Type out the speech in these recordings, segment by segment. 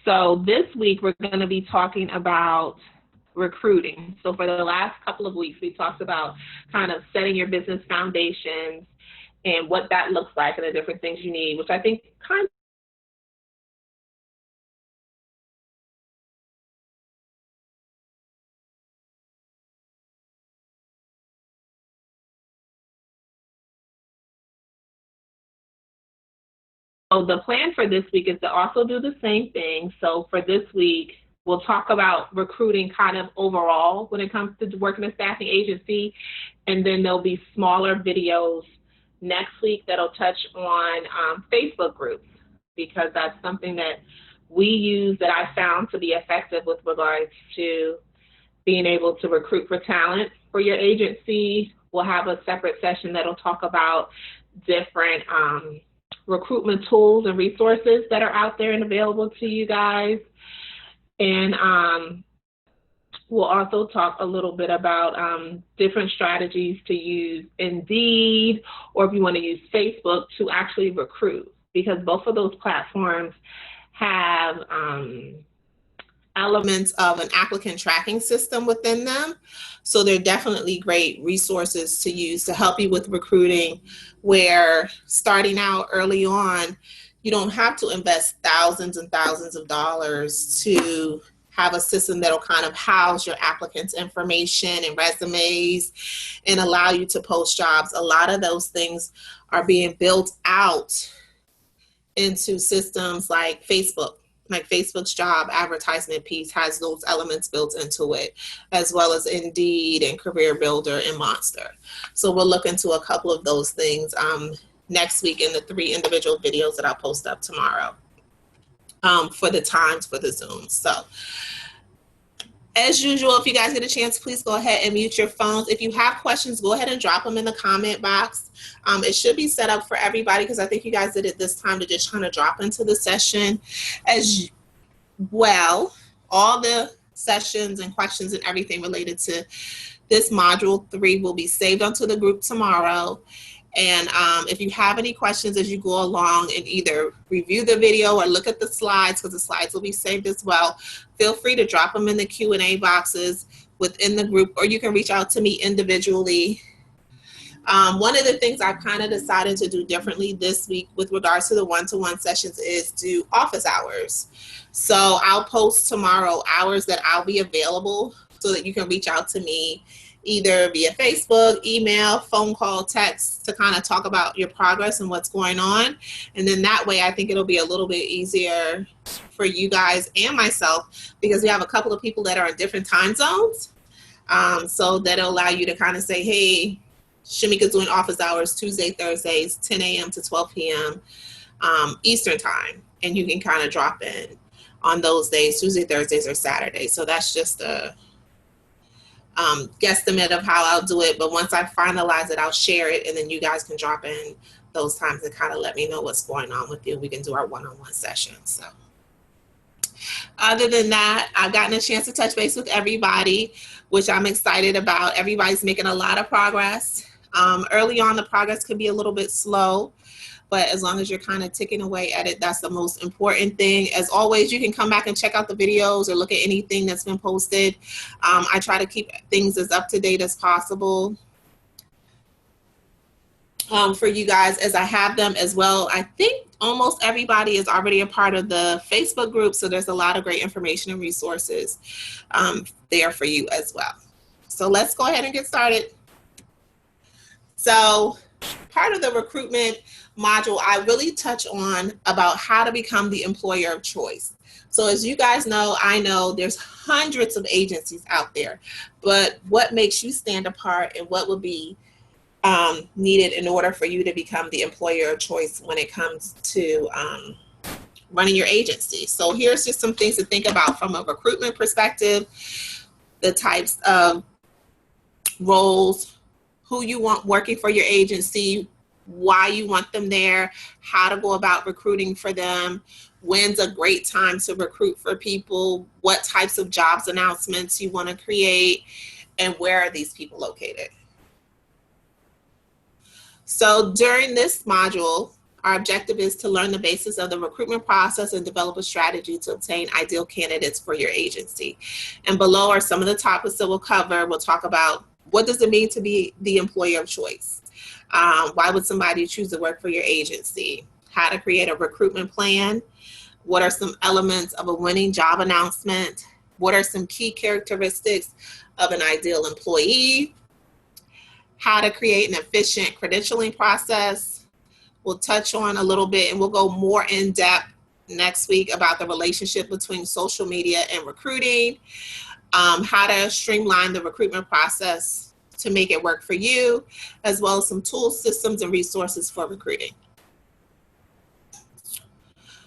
So this week, we're going to be talking about recruiting. So for the last couple of weeks, we talked about kind of setting your business foundations and what that looks like and the different things you need, which I think kind So the plan for this week is to also do the same thing. So for this week, we'll talk about recruiting kind of overall when it comes to working in a staffing agency, and then there'll be smaller videos next week that'll touch on Facebook groups, because that's something that we use that I found to be effective with regards to being able to recruit for talent for your agency. We'll have a separate session that'll talk about different recruitment tools and resources that are out there and available to you guys. And we'll also talk a little bit about different strategies to use Indeed, or if you want to use Facebook to actually recruit, because both of those platforms have elements of an applicant tracking system within them. So they're definitely great resources to use to help you with recruiting, where starting out early on, you don't have to invest thousands and thousands of dollars to have a system that'll kind of house your applicants' information and resumes and allow you to post jobs. A lot of those things are being built out into systems like Facebook. Like Facebook's job advertisement piece has those elements built into it, as well as Indeed and Career Builder and Monster. So we'll look into a couple of those things next week in the 3 individual videos that I'll post up tomorrow for the times for the Zoom. So as usual, if you guys get a chance, please go ahead and mute your phones. If you have questions, go ahead and drop them in the comment box. It should be set up for everybody, because I think you guys did it this time to just kind of drop into the session as well. All the sessions and questions and everything related to this module 3 will be saved onto the group tomorrow. And if you have any questions as you go along and either review the video or look at the slides, because the slides will be saved as well, feel free to drop them in the Q&A boxes within the group, or you can reach out to me individually. One of the things I've kind of decided to do differently this week with regards to the one-to-one sessions is do office hours. So I'll post tomorrow hours that I'll be available so that you can reach out to me either via Facebook, email, phone call, text, to kind of talk about your progress and what's going on. And then that way, I think it'll be a little bit easier for you guys and myself, because we have a couple of people that are in different time zones. So that'll allow you to kind of say, hey, Shamika's doing office hours Tuesday, Thursdays, 10 a.m. to 12 p.m. Eastern time. And you can kind of drop in on those days, Tuesday, Thursdays, or Saturdays. So that's just a guesstimate of how I'll do it, but once I finalize it, I'll share it, and then you guys can drop in those times and kind of let me know what's going on with you. We can do our one-on-one sessions. So other than that, I've gotten a chance to touch base with everybody, which I'm excited about. Everybody's making a lot of progress. Early on, the progress could be a little bit slow, but as long as you're kind of ticking away at it, that's the most important thing. As always, you can come back and check out the videos or look at anything that's been posted. I try to keep things as up to date as possible for you guys as I have them as well. I think almost everybody is already a part of the Facebook group, so there's a lot of great information and resources there for you as well. So let's go ahead and get started. So part of the recruitment module, I really touch on about how to become the employer of choice. So as you guys know, I know there's hundreds of agencies out there, but what makes you stand apart and what would be needed in order for you to become the employer of choice when it comes to running your agency? So here's just some things to think about from a recruitment perspective: the types of roles, who you want working for your agency, why you want them there, how to go about recruiting for them, when's a great time to recruit for people, what types of jobs announcements you want to create, and where are these people located. So during this module, Our objective is to learn the basis of the recruitment process and develop a strategy to obtain ideal candidates for your agency. And below are some of the topics that we'll cover. We'll talk about what does it mean to be the employer of choice? Why would somebody choose to work for your agency? How to create a recruitment plan? What are some elements of a winning job announcement? What are some key characteristics of an ideal employee? How to create an efficient credentialing process. We'll touch on a little bit, and we'll go more in depth next week about the relationship between social media and recruiting, how to streamline the recruitment process to make it work for you, as well as some tools, systems, and resources for recruiting.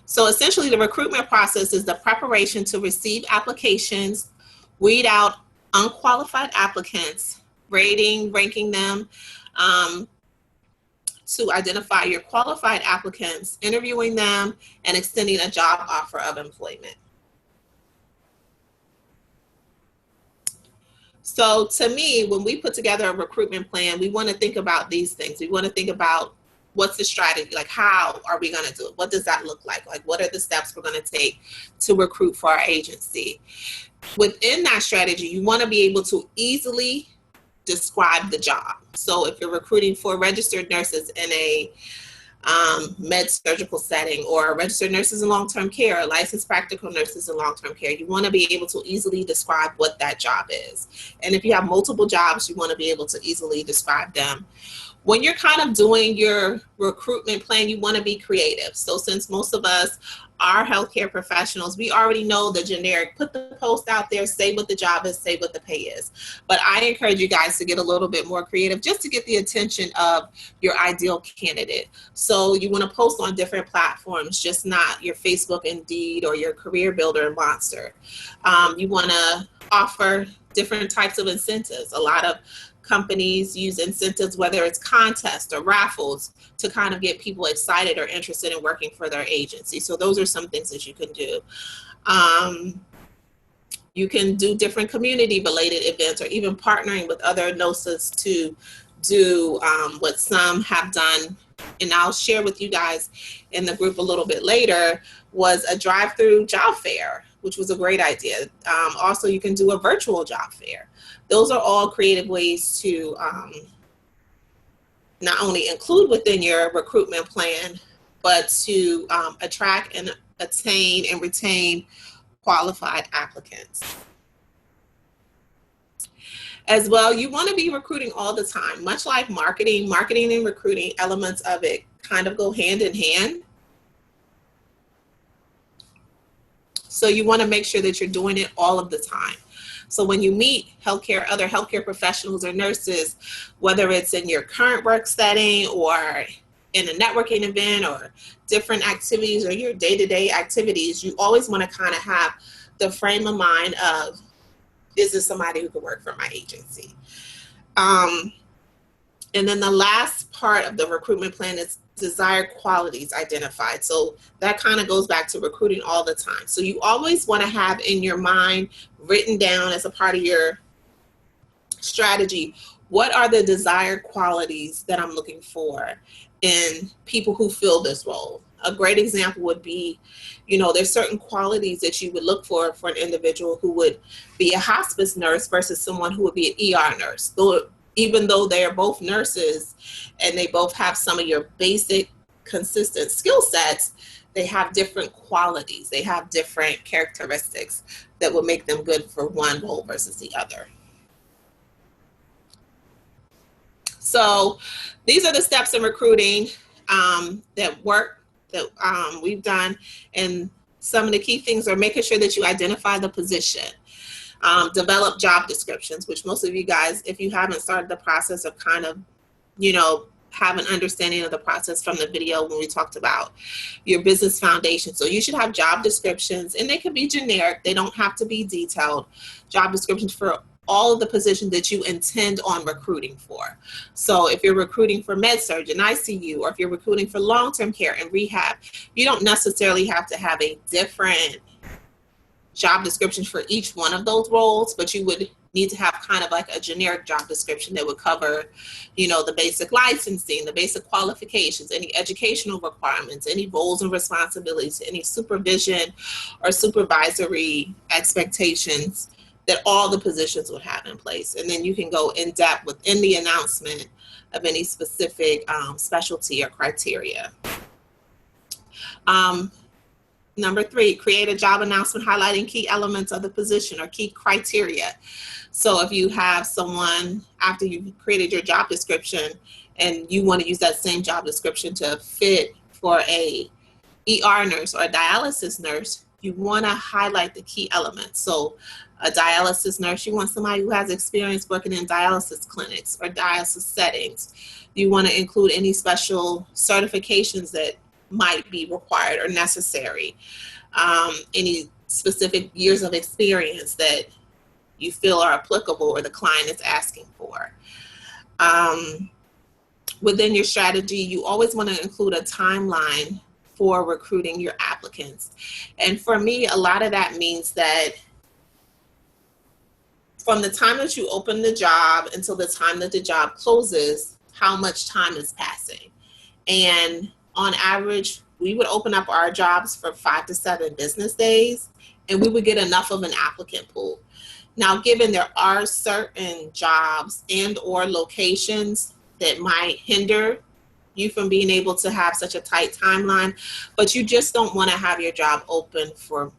So essentially, the recruitment process is the preparation to receive applications, weed out unqualified applicants, ranking them, to identify your qualified applicants, interviewing them, and extending a job offer of employment. So to me, when we put together a recruitment plan, we want to think about these things. We want to think about what's the strategy, like how are we going to do it? What does that look like? Like what are the steps we're going to take to recruit for our agency? Within that strategy, you want to be able to easily describe the job. So if you're recruiting for registered nurses in a med surgical setting, or registered nurses in long-term care, or licensed practical nurses in long-term care, you want to be able to easily describe what that job is. And if you have multiple jobs, you want to be able to easily describe them. When you're kind of doing your recruitment plan, you want to be creative. So since most of us are healthcare professionals, we already know the generic, put the post out there, say what the job is, say what the pay is. But I encourage you guys to get a little bit more creative just to get the attention of your ideal candidate. So you want to post on different platforms, just not your Facebook, Indeed, or your Career Builder and Monster. You want to offer different types of incentives. A lot of companies use incentives, whether it's contests or raffles, to kind of get people excited or interested in working for their agency. So those are some things that you can do. You can do different community related events, or even partnering with other NOSAs to do what some have done. And I'll share with you guys in the group a little bit later, was a drive-through job fair, which was a great idea. Also, you can do a virtual job fair. Those are all creative ways to not only include within your recruitment plan, but to attract and attain and retain qualified applicants. As well, you want to be recruiting all the time. Much like marketing and recruiting, elements of it kind of go hand in hand. So you want to make sure that you're doing it all of the time. So when you meet other healthcare professionals or nurses, whether it's in your current work setting or in a networking event or different activities or your day-to-day activities, you always want to kind of have the frame of mind of, is this somebody who could work for my agency? And then the last part of the recruitment plan is desired qualities identified. So that kind of goes back to recruiting all the time. So you always want to have in your mind, written down as a part of your strategy, what are the desired qualities that I'm looking for in people who fill this role? A great example would be, there's certain qualities that you would look for an individual who would be a hospice nurse versus someone who would be an ER nurse. Even though they are both nurses and they both have some of your basic consistent skill sets, they have different qualities. They have different characteristics that will make them good for one role versus the other. So these are the steps in recruiting that we've done. And some of the key things are making sure that you identify the position. Develop job descriptions, which most of you guys, if you haven't started the process of kind of, have an understanding of the process from the video when we talked about your business foundation. So you should have job descriptions, and they can be generic. They don't have to be detailed. Job descriptions for all of the positions that you intend on recruiting for. So if you're recruiting for med-surg and ICU, or if you're recruiting for long-term care and rehab, you don't necessarily have to have a different job description for each one of those roles, but you would need to have kind of like a generic job description that would cover, the basic licensing, the basic qualifications, any educational requirements, any roles and responsibilities, any supervision or supervisory expectations that all the positions would have in place. And then you can go in depth within the announcement of any specific specialty or criteria. Number 3, create a job announcement highlighting key elements of the position or key criteria. So if you have someone, after you've created your job description and you want to use that same job description to fit for a ER nurse or a dialysis nurse, you want to highlight the key elements. So a dialysis nurse, you want somebody who has experience working in dialysis clinics or dialysis settings. You want to include any special certifications that might be required or necessary, any specific years of experience that you feel are applicable or the client is asking for. Within your strategy, you always want to include a timeline for recruiting your applicants. And for me, a lot of that means that from the time that you open the job until the time that the job closes, how much time is passing. And on average, we would open up our jobs for 5 to 7 business days, and we would get enough of an applicant pool. Now, given there are certain jobs and or locations that might hinder you from being able to have such a tight timeline, but you just don't want to have your job open for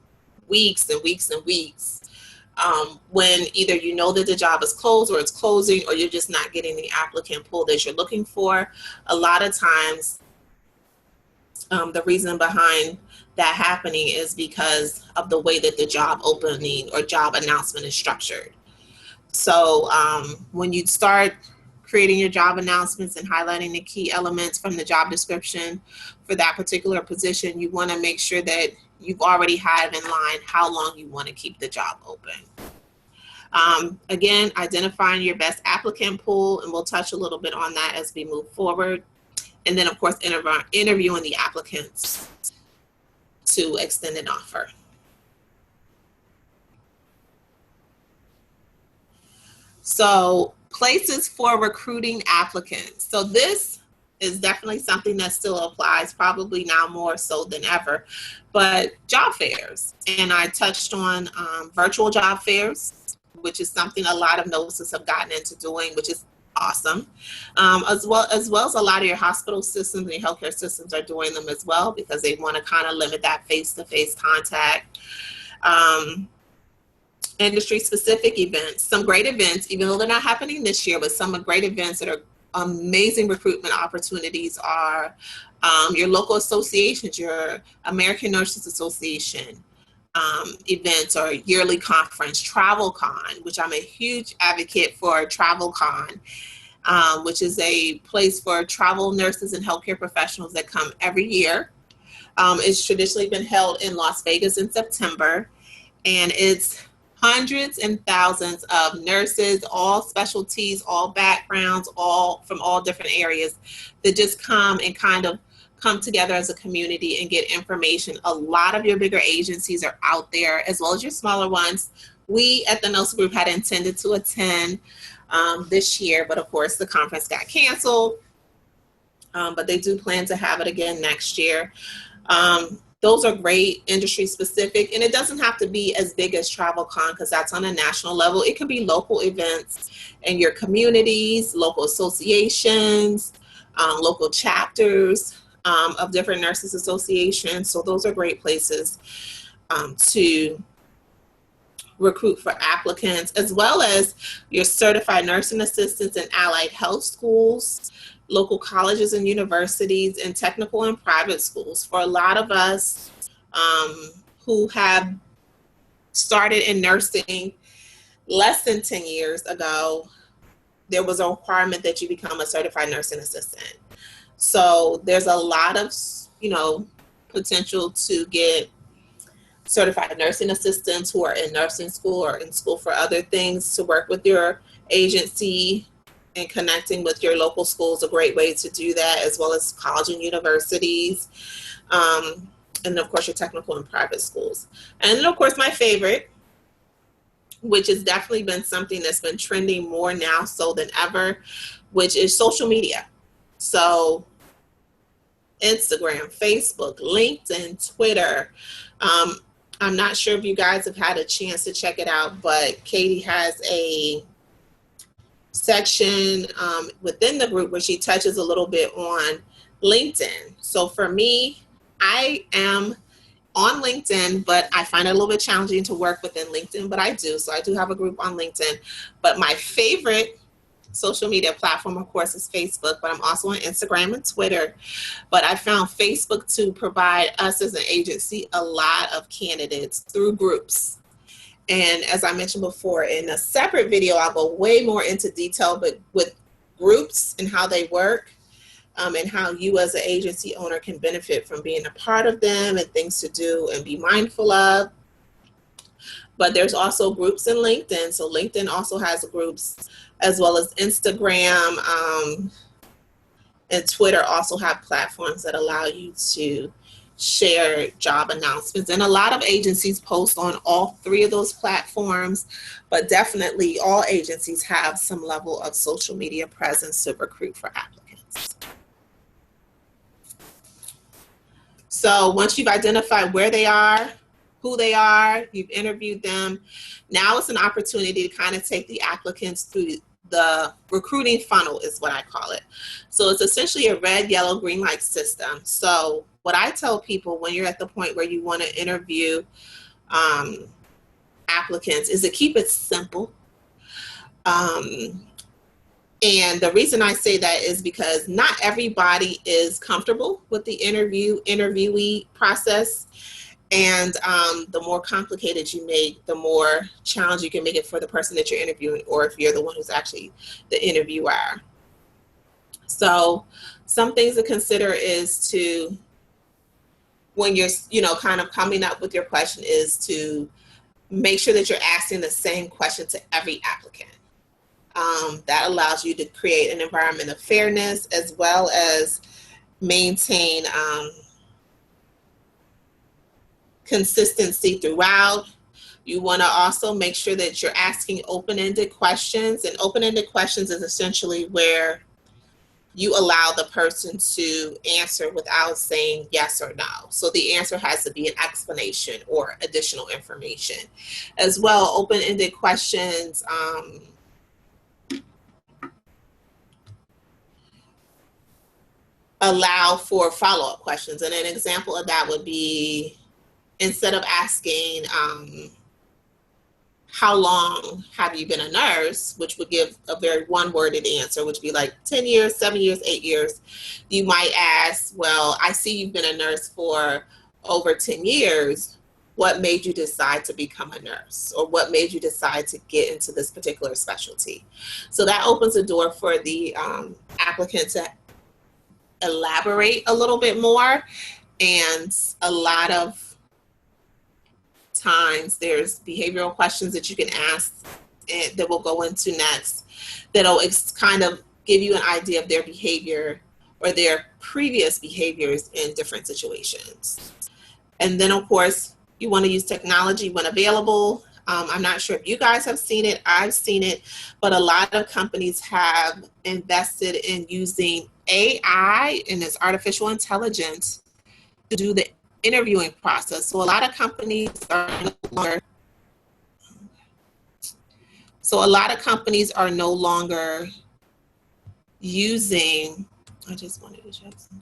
weeks and weeks and weeks when either you know that the job is closed or it's closing, or you're just not getting the applicant pool that you're looking for. A lot of times, the reason behind that happening is because of the way that the job opening or job announcement is structured. So when you start creating your job announcements and highlighting the key elements from the job description for that particular position, you want to make sure that you've already had in line how long you want to keep the job open. Again, identifying your best applicant pool, and we'll touch a little bit on that as we move forward. And then, of course, interviewing the applicants to extend an offer. So, places for recruiting applicants. So this is definitely something that still applies, probably now more so than ever, but job fairs. And I touched on virtual job fairs, which is something a lot of nurses have gotten into doing, which is awesome. As well as a lot of your hospital systems and your healthcare systems are doing them as well, because they want to kind of limit that face-to-face contact. Industry-specific events, some great events, even though they're not happening this year, but some great events that are amazing recruitment opportunities are your local associations, your American Nurses Association events or yearly conference, TravelCon, which I'm a huge advocate for. TravelCon, which is a place for travel nurses and healthcare professionals that come every year. It's traditionally been held in Las Vegas in September, and it's hundreds and thousands of nurses, all specialties, all backgrounds, all from all different areas that just come and kind of come together as a community and get information. A lot of your bigger agencies are out there, as well as your smaller ones. We at the NOSA Group had intended to attend this year, but of course the conference got canceled. But they do plan to have it again next year. Those are great, industry specific, and it doesn't have to be as big as TravelCon because that's on a national level. It can be local events in your communities, local associations, local chapters of different nurses associations. So those are great places to recruit for applicants, as well as your certified nursing assistants and allied health schools, local colleges and universities, and technical and private schools. For a lot of us who have started in nursing less than 10 years ago, there was a requirement that you become a certified nursing assistant. So there's a lot of, potential to get certified nursing assistants who are in nursing school or in school for other things to work with your agency. And connecting with your local schools, a great way to do that, as well as college and universities. And of course, your technical and private schools. And then, of course, my favorite, which has definitely been something that's been trending more now so than ever, which is social media. So Instagram, Facebook, LinkedIn, Twitter. I'm not sure if you guys have had a chance to check it out, but Katie has a section within the group where she touches a little bit on LinkedIn. So for me, I am on LinkedIn, but I find it a little bit challenging to work within LinkedIn, but I do. So I do have a group on LinkedIn. But my favorite social media platform, of course, is Facebook, but I'm also on Instagram and Twitter. But I found Facebook to provide us as an agency a lot of candidates through groups. And as I mentioned before, in a separate video, I'll go way more into detail, but with groups and how they work, and how you as an agency owner can benefit from being a part of them and things to do and be mindful of. But there's also groups in LinkedIn. So LinkedIn also has groups, as well as Instagram, and Twitter also have platforms that allow you to share job announcements. And a lot of agencies post on all three of those platforms, but definitely all agencies have some level of social media presence to recruit for applicants. So once you've identified where they are, who they are, you've interviewed them, now it's an opportunity to kind of take the applicants through the recruiting funnel, is what I call it. So it's essentially a red, yellow, green light system. So what I tell people when you're at the point where you want to interview applicants is to keep it simple. And the reason I say that is because not everybody is comfortable with the interviewee process. And the more complicated you make, the more challenge you can make it for the person that you're interviewing, or if you're the one who's actually the interviewer. So some things to consider is to, when you're, kind of coming up with your question, is to make sure that you're asking the same question to every applicant. That allows you to create an environment of fairness, as well as maintain consistency throughout. You want to also make sure that you're asking open-ended questions, and open-ended questions is essentially where you allow the person to answer without saying yes or no. So the answer has to be an explanation or additional information. As well, open-ended questions allow for follow-up questions. And an example of that would be, instead of asking, how long have you been a nurse, which would give a very one-worded answer, which would be like 10 years, 7 years, 8 years, you might ask, well, I see you've been a nurse for over 10 years. What made you decide to become a nurse? Or what made you decide to get into this particular specialty? So that opens the door for the applicant to elaborate a little bit more. And a lot of times there's behavioral questions that you can ask and that we'll go into next, that'll kind of give you an idea of their behavior or their previous behaviors in different situations. And then, of course, you want to use technology when available. I'm not sure if you guys have seen it. I've seen it, but a lot of companies have invested in using AI and its artificial intelligence to do the interviewing process. So a lot of companies are no longer using, I just wanted to check something.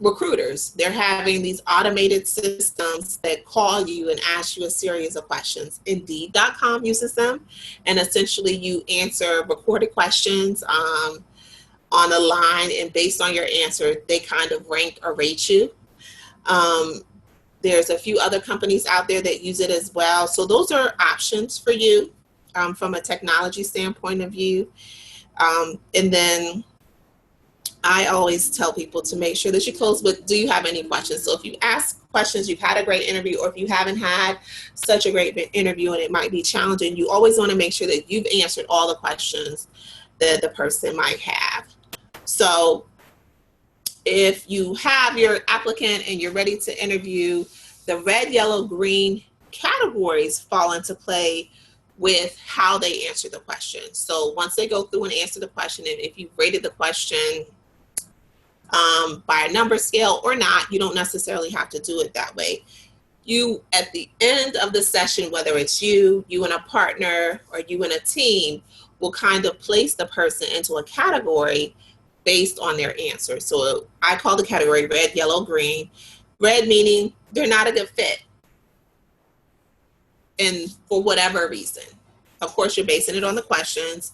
Recruiters. They're having these automated systems that call you and ask you a series of questions. Indeed.com uses them, and essentially you answer recorded questions on a line, and based on your answer, they kind of rank or rate you. There's a few other companies out there that use it as well. So those are options for you from a technology standpoint of view. And then I always tell people to make sure that you close with, do you have any questions? So if you ask questions, you've had a great interview, or if you haven't had such a great interview and it might be challenging, you always want to make sure that you've answered all the questions that the person might have. So if you have your applicant and you're ready to interview, the red, yellow, green categories fall into play with how they answer the question. So once they go through and answer the question, and if you rated the question by a number scale or not, you don't necessarily have to do it that way. You, at the end of the session, whether it's you and a partner, or you and a team, will kind of place the person into a category based on their answer. So I call the category red, yellow, green. Red meaning they're not a good fit, and for whatever reason. Of course, you're basing it on the questions.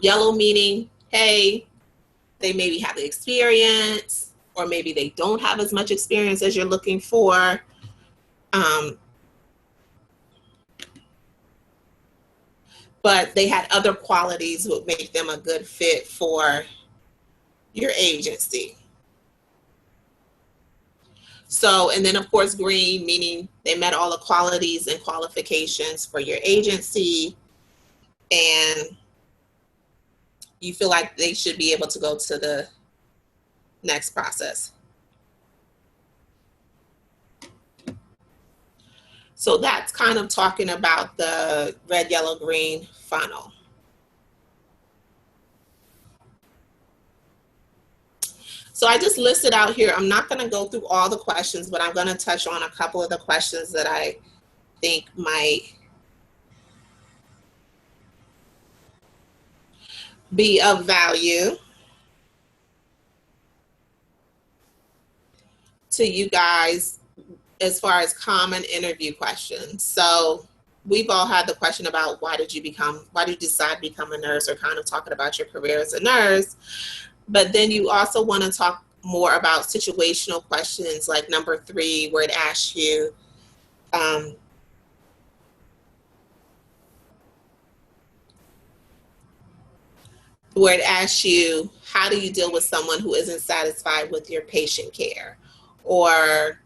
Yellow meaning, hey, they maybe have the experience, or maybe they don't have as much experience as you're looking for. But they had other qualities that would make them a good fit for your agency. So, and then of course, green, meaning they met all the qualities and qualifications for your agency, and you feel like they should be able to go to the next process. So that's kind of talking about the red, yellow, green funnel. So I just listed out here, I'm not going to go through all the questions, but I'm going to touch on a couple of the questions that I think might be of value to you guys as far as common interview questions. So we've all had the question about why did you decide to become a nurse, or kind of talking about your career as a nurse. But then you also want to talk more about situational questions, like number 3, where it asks you, how do you deal with someone who isn't satisfied with your patient care? Or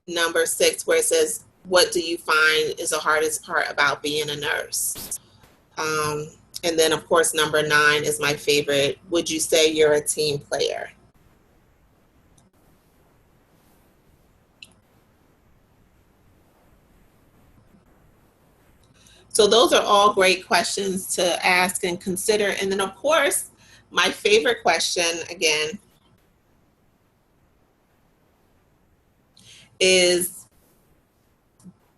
number 6, where it says, what do you find is the hardest part about being a nurse? And then, of course, number 9 is my favorite. Would you say you're a team player? So those are all great questions to ask and consider. And then, of course, my favorite question, again, is,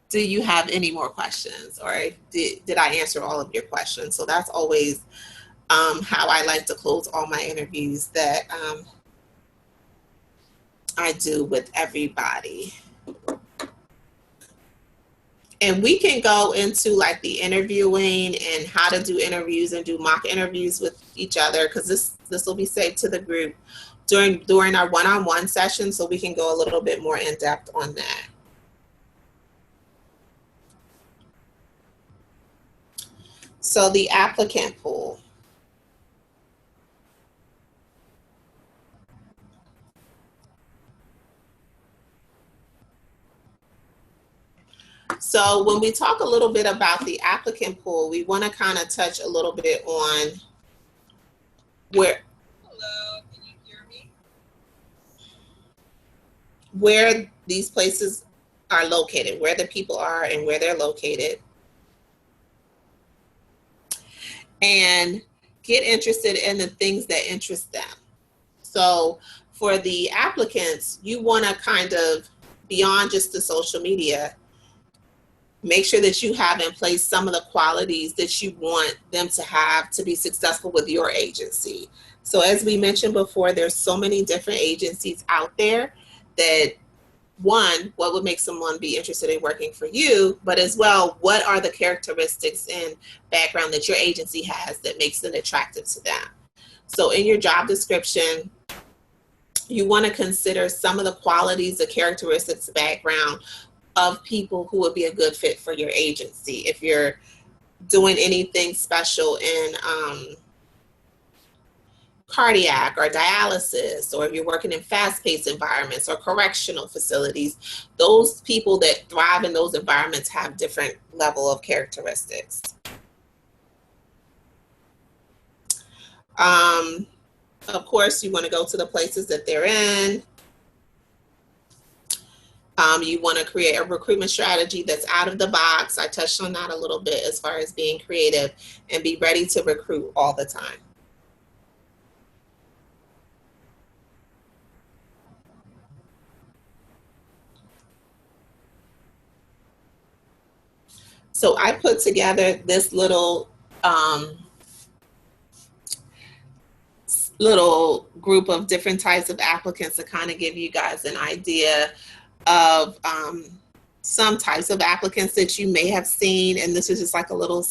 do you have any more questions, or did I answer all of your questions? So that's always how I like to close all my interviews that I do with everybody. And we can go into like the interviewing and how to do interviews and do mock interviews with each other, because this will be saved to the group during our one-on-one session, so we can go a little bit more in depth on that. So the applicant pool. So when we talk a little bit about the applicant pool, we want to kind of touch a little bit on where, hello, can you hear me? Where these places are located, where the people are and where they're located. And get interested in the things that interest them. So for the applicants, you want to kind of, beyond just the social media, make sure that you have in place some of the qualities that you want them to have to be successful with your agency. So as we mentioned before, there's so many different agencies out there that, one, what would make someone be interested in working for you, but as well, what are the characteristics and background that your agency has that makes it attractive to them? So in your job description, you want to consider some of the qualities, the characteristics, background of people who would be a good fit for your agency. If you're doing anything special in cardiac or dialysis, or if you're working in fast-paced environments or correctional facilities, those people that thrive in those environments have different level of characteristics. Of course, you want to go to the places that they're in. You want to create a recruitment strategy that's out of the box. I touched on that a little bit as far as being creative, and be ready to recruit all the time. So I put together this little group of different types of applicants to kind of give you guys an idea of some types of applicants that you may have seen. And this is just like a little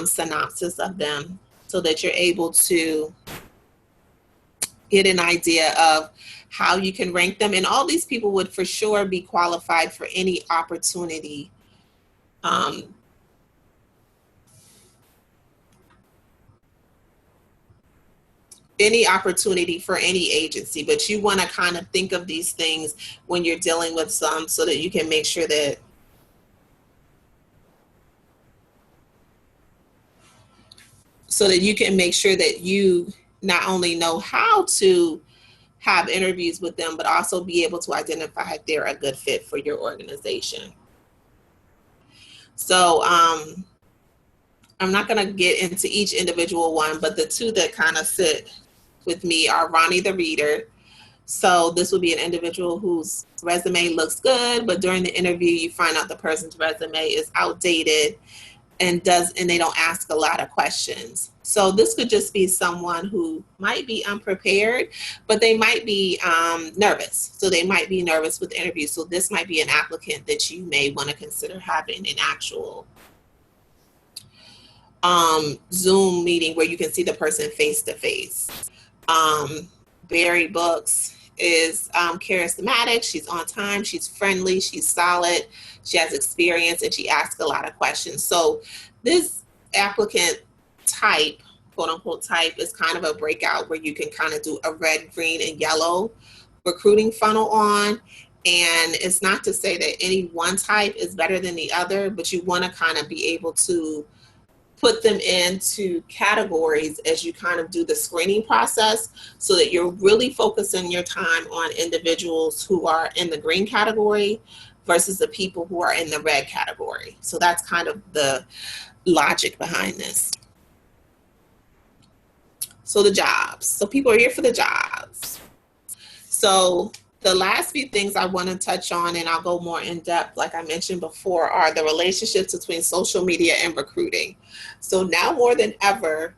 synopsis of them so that you're able to get an idea of how you can rank them. And all these people would for sure be qualified for any opportunity. Any opportunity for any agency, but you want to kind of think of these things when you're dealing with some so that you can make sure that you not only know how to have interviews with them, but also be able to identify if they're a good fit for your organization. So I'm not going to get into each individual one, but the two that kind of sit with me are Ronnie the Reader. So this would be an individual whose resume looks good, but during the interview you find out the person's resume is outdated and they don't ask a lot of questions. So this could just be someone who might be unprepared, but they might be nervous. So they might be nervous with interviews. So this might be an applicant that you may want to consider having an actual Zoom meeting where you can see the person face to face. Barry Books is charismatic. She's on time. She's friendly. She's solid. She has experience and she asks a lot of questions. So this applicant type, quote unquote type, is kind of a breakout where you can kind of do a red, green, and yellow recruiting funnel on. And it's not to say that any one type is better than the other, but you want to kind of be able to put them into categories as you kind of do the screening process so that you're really focusing your time on individuals who are in the green category versus the people who are in the red category. So that's kind of the logic behind this. So the jobs. So people are here for the jobs. So the last few things I want to touch on, and I'll go more in depth, like I mentioned before, are the relationships between social media and recruiting. So now more than ever,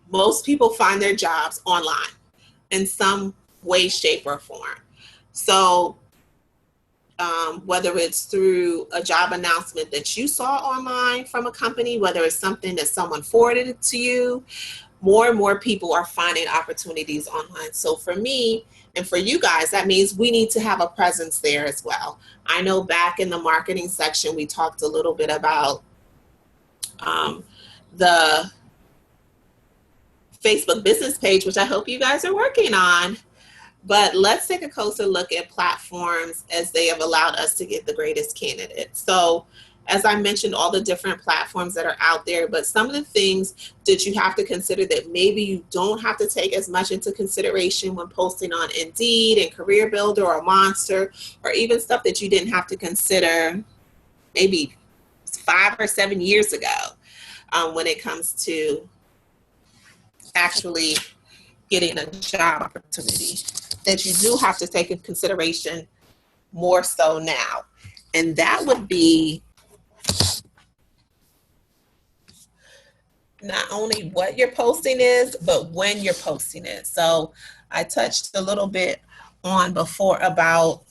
most people find their jobs online in some way, shape, or form. So whether it's through a job announcement that you saw online from a company, whether it's something that someone forwarded it to you, more and more people are finding opportunities online. So for me, and for you guys, that means we need to have a presence there as well. I know back in the marketing section, we talked a little bit about the Facebook business page, which I hope you guys are working on. But let's take a closer look at platforms as they have allowed us to get the greatest candidates. So as I mentioned, all the different platforms that are out there, but some of the things that you have to consider that maybe you don't have to take as much into consideration when posting on Indeed and Career Builder or Monster, or even stuff that you didn't have to consider maybe 5 or 7 years ago when it comes to actually getting a job opportunity, that you do have to take into consideration more so now. And that would be not only what your posting is, but when you're posting it. So I touched a little bit on before about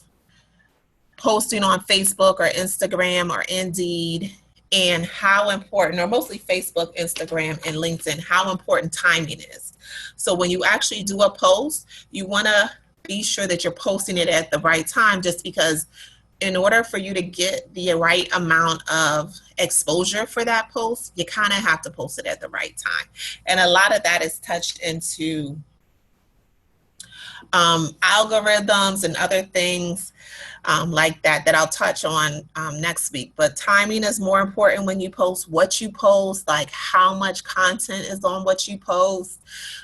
posting on Facebook or Instagram or Indeed, and how important, or mostly Facebook, Instagram, and LinkedIn, how important timing is. So when you actually do a post, you want to be sure that you're posting it at the right time, just because in order for you to get the right amount of exposure for that post, you kind of have to post it at the right time. And a lot of that is touched into algorithms and other things like that I'll touch on next week. But timing is more important when you post, what you post, like how much content is on what you post.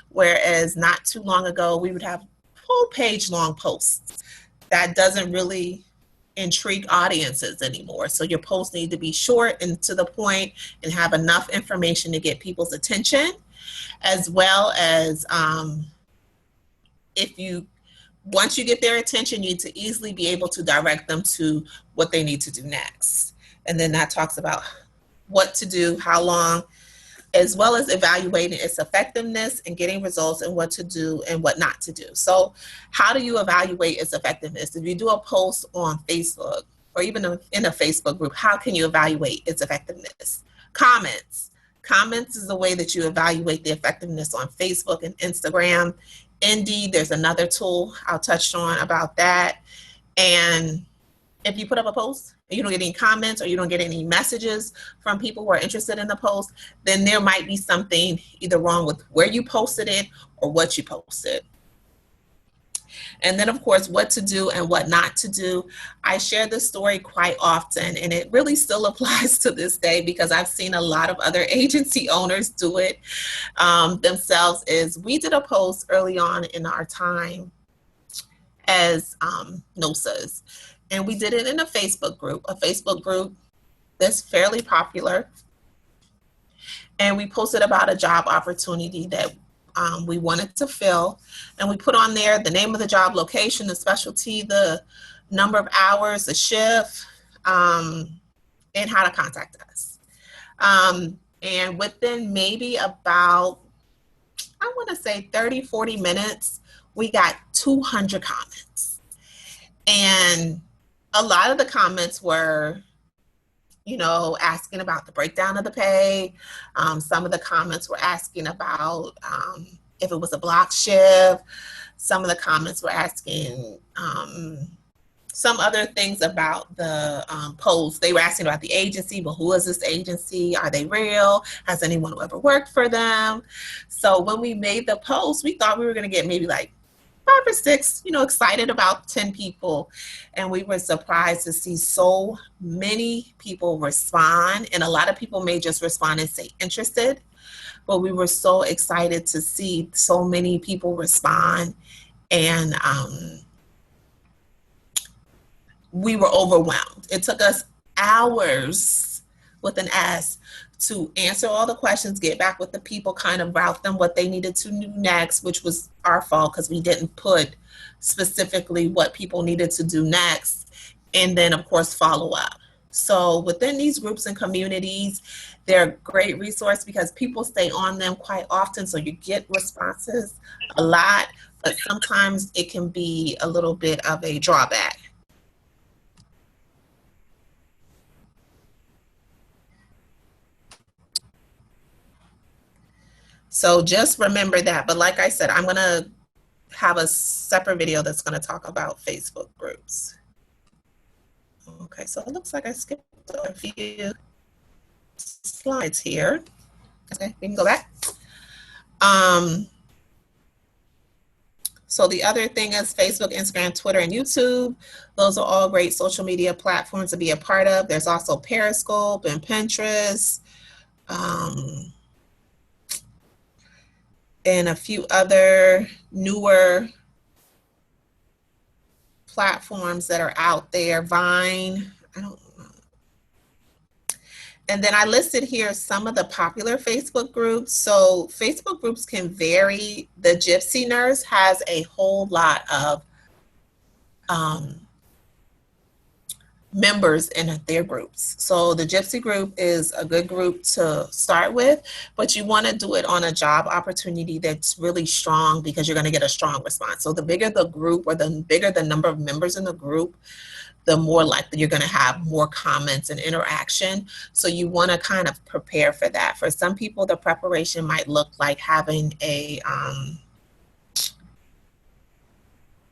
Whereas not too long ago, we would have full page long posts. that doesn't really intrigue audiences anymore. So your posts need to be short and to the point and have enough information to get people's attention, as well as if you once you get their attention, you need to easily be able to direct them to what they need to do next. And then that talks about what to do, how long, as well as evaluating its effectiveness and getting results, and what to do and what not to do. So how do you evaluate its effectiveness? If you do a post on Facebook or even in a Facebook group, how can you evaluate its effectiveness? Comments. Comments is the way that you evaluate the effectiveness on Facebook and Instagram. Indeed, there's another tool I'll touch on about that. And if you put up a post and you don't get any comments or you don't get any messages from people who are interested in the post, then there might be something either wrong with where you posted it or what you posted. And then, of course, what to do and what not to do. I share this story quite often, and it really still applies to this day because I've seen a lot of other agency owners do it themselves. Is we did a post early on in our time as NOSAs, and we did it in a Facebook group that's fairly popular. And we posted about a job opportunity that we wanted to fill, and we put on there the name of the job, location, the specialty, the number of hours, the shift, and how to contact us. And within maybe about, I want to say 30, 40 minutes, we got 200 comments. And a lot of the comments were, you know, asking about the breakdown of the pay. Some of the comments were asking about if it was a block shift. Some of the comments were asking some other things about the post. They were asking about the agency. Well, who is this agency? Are they real? Has anyone ever worked for them? So when we made the post, we thought we were going to get maybe like 5 or 6, you know, excited about 10 people. And we were surprised to see so many people respond. And a lot of people may just respond and say interested, but we were so excited to see so many people respond. And we were overwhelmed. It took us hours with an S to answer all the questions, get back with the people, kind of route them what they needed to do next, which was our fault because we didn't put specifically what people needed to do next, and then of course follow up. So within these groups and communities, they're a great resource because people stay on them quite often, so you get responses a lot, but sometimes it can be a little bit of a drawback. So just remember that. But like I said, I'm going to have a separate video that's going to talk about Facebook groups. Okay, so it looks like I skipped a few slides here. Okay, we can go back. So the other thing is Facebook, Instagram, Twitter, and YouTube. Those are all great social media platforms to be a part of. There's also Periscope and Pinterest. And a few other newer platforms that are out there. Vine, I don't know. And then I listed here some of the popular Facebook groups. So Facebook groups can vary. The Gypsy Nurse has a whole lot of members in their groups. So the Gypsy group is a good group to start with, but you want to do it on a job opportunity that's really strong because you're going to get a strong response. So the bigger the group or the bigger the number of members in the group, the more likely you're going to have more comments and interaction. So you want to kind of prepare for that. For some people, the preparation might look like having a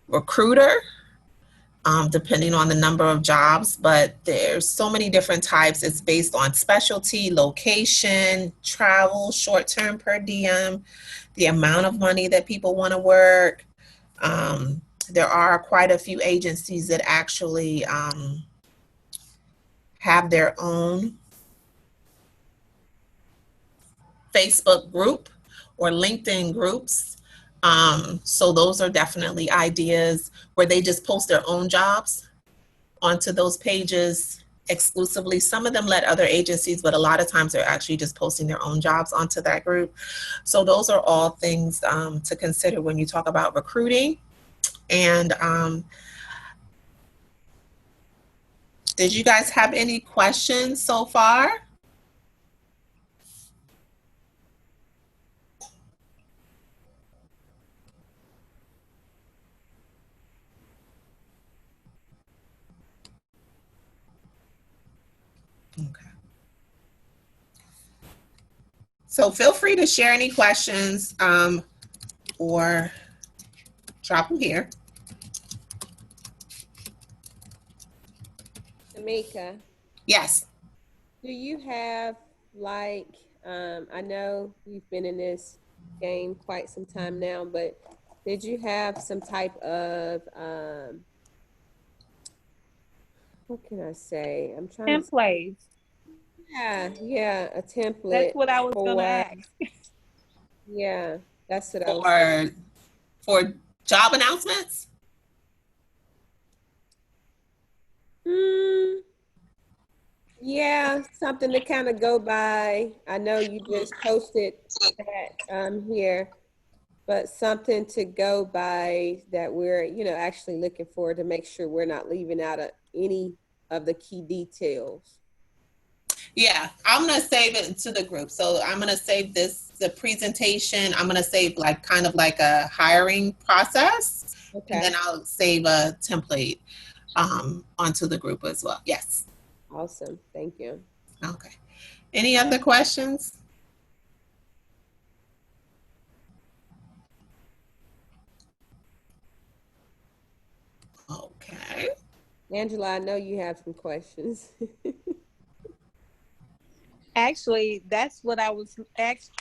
recruiter, depending on the number of jobs, but there's so many different types. It's based on specialty, location, travel, short-term per diem, the amount of money that people want to work. There are quite a few agencies that actually have their own Facebook group or LinkedIn groups. So those are definitely ideas where they just post their own jobs onto those pages exclusively. Some of them let other agencies, but a lot of times they're actually just posting their own jobs onto that group. So those are all things to consider when you talk about recruiting. And did you guys have any questions so far? Okay. So feel free to share any questions or drop them here. Tamika, Yes. do you have like, I know you've been in this game quite some time now, but did you have some type of, what can I say? I'm trying to, Templates. yeah, a That's template what I was gonna for, ask. yeah, that's what I was thinking. For job announcements? Hmm. Yeah, something to kind of go by. I know you just posted that here, but something to go by that we're, actually looking for to make sure we're not leaving out any of the key details. Yeah, I'm gonna save it to the group. So I'm gonna save the presentation. I'm gonna save like kind of like a hiring process, and then Okay, I'll save a template onto the group as well. Yes. awesome. Thank you. Okay. Any other questions? Okay. Angela, I know you have some questions. Actually, that's what I was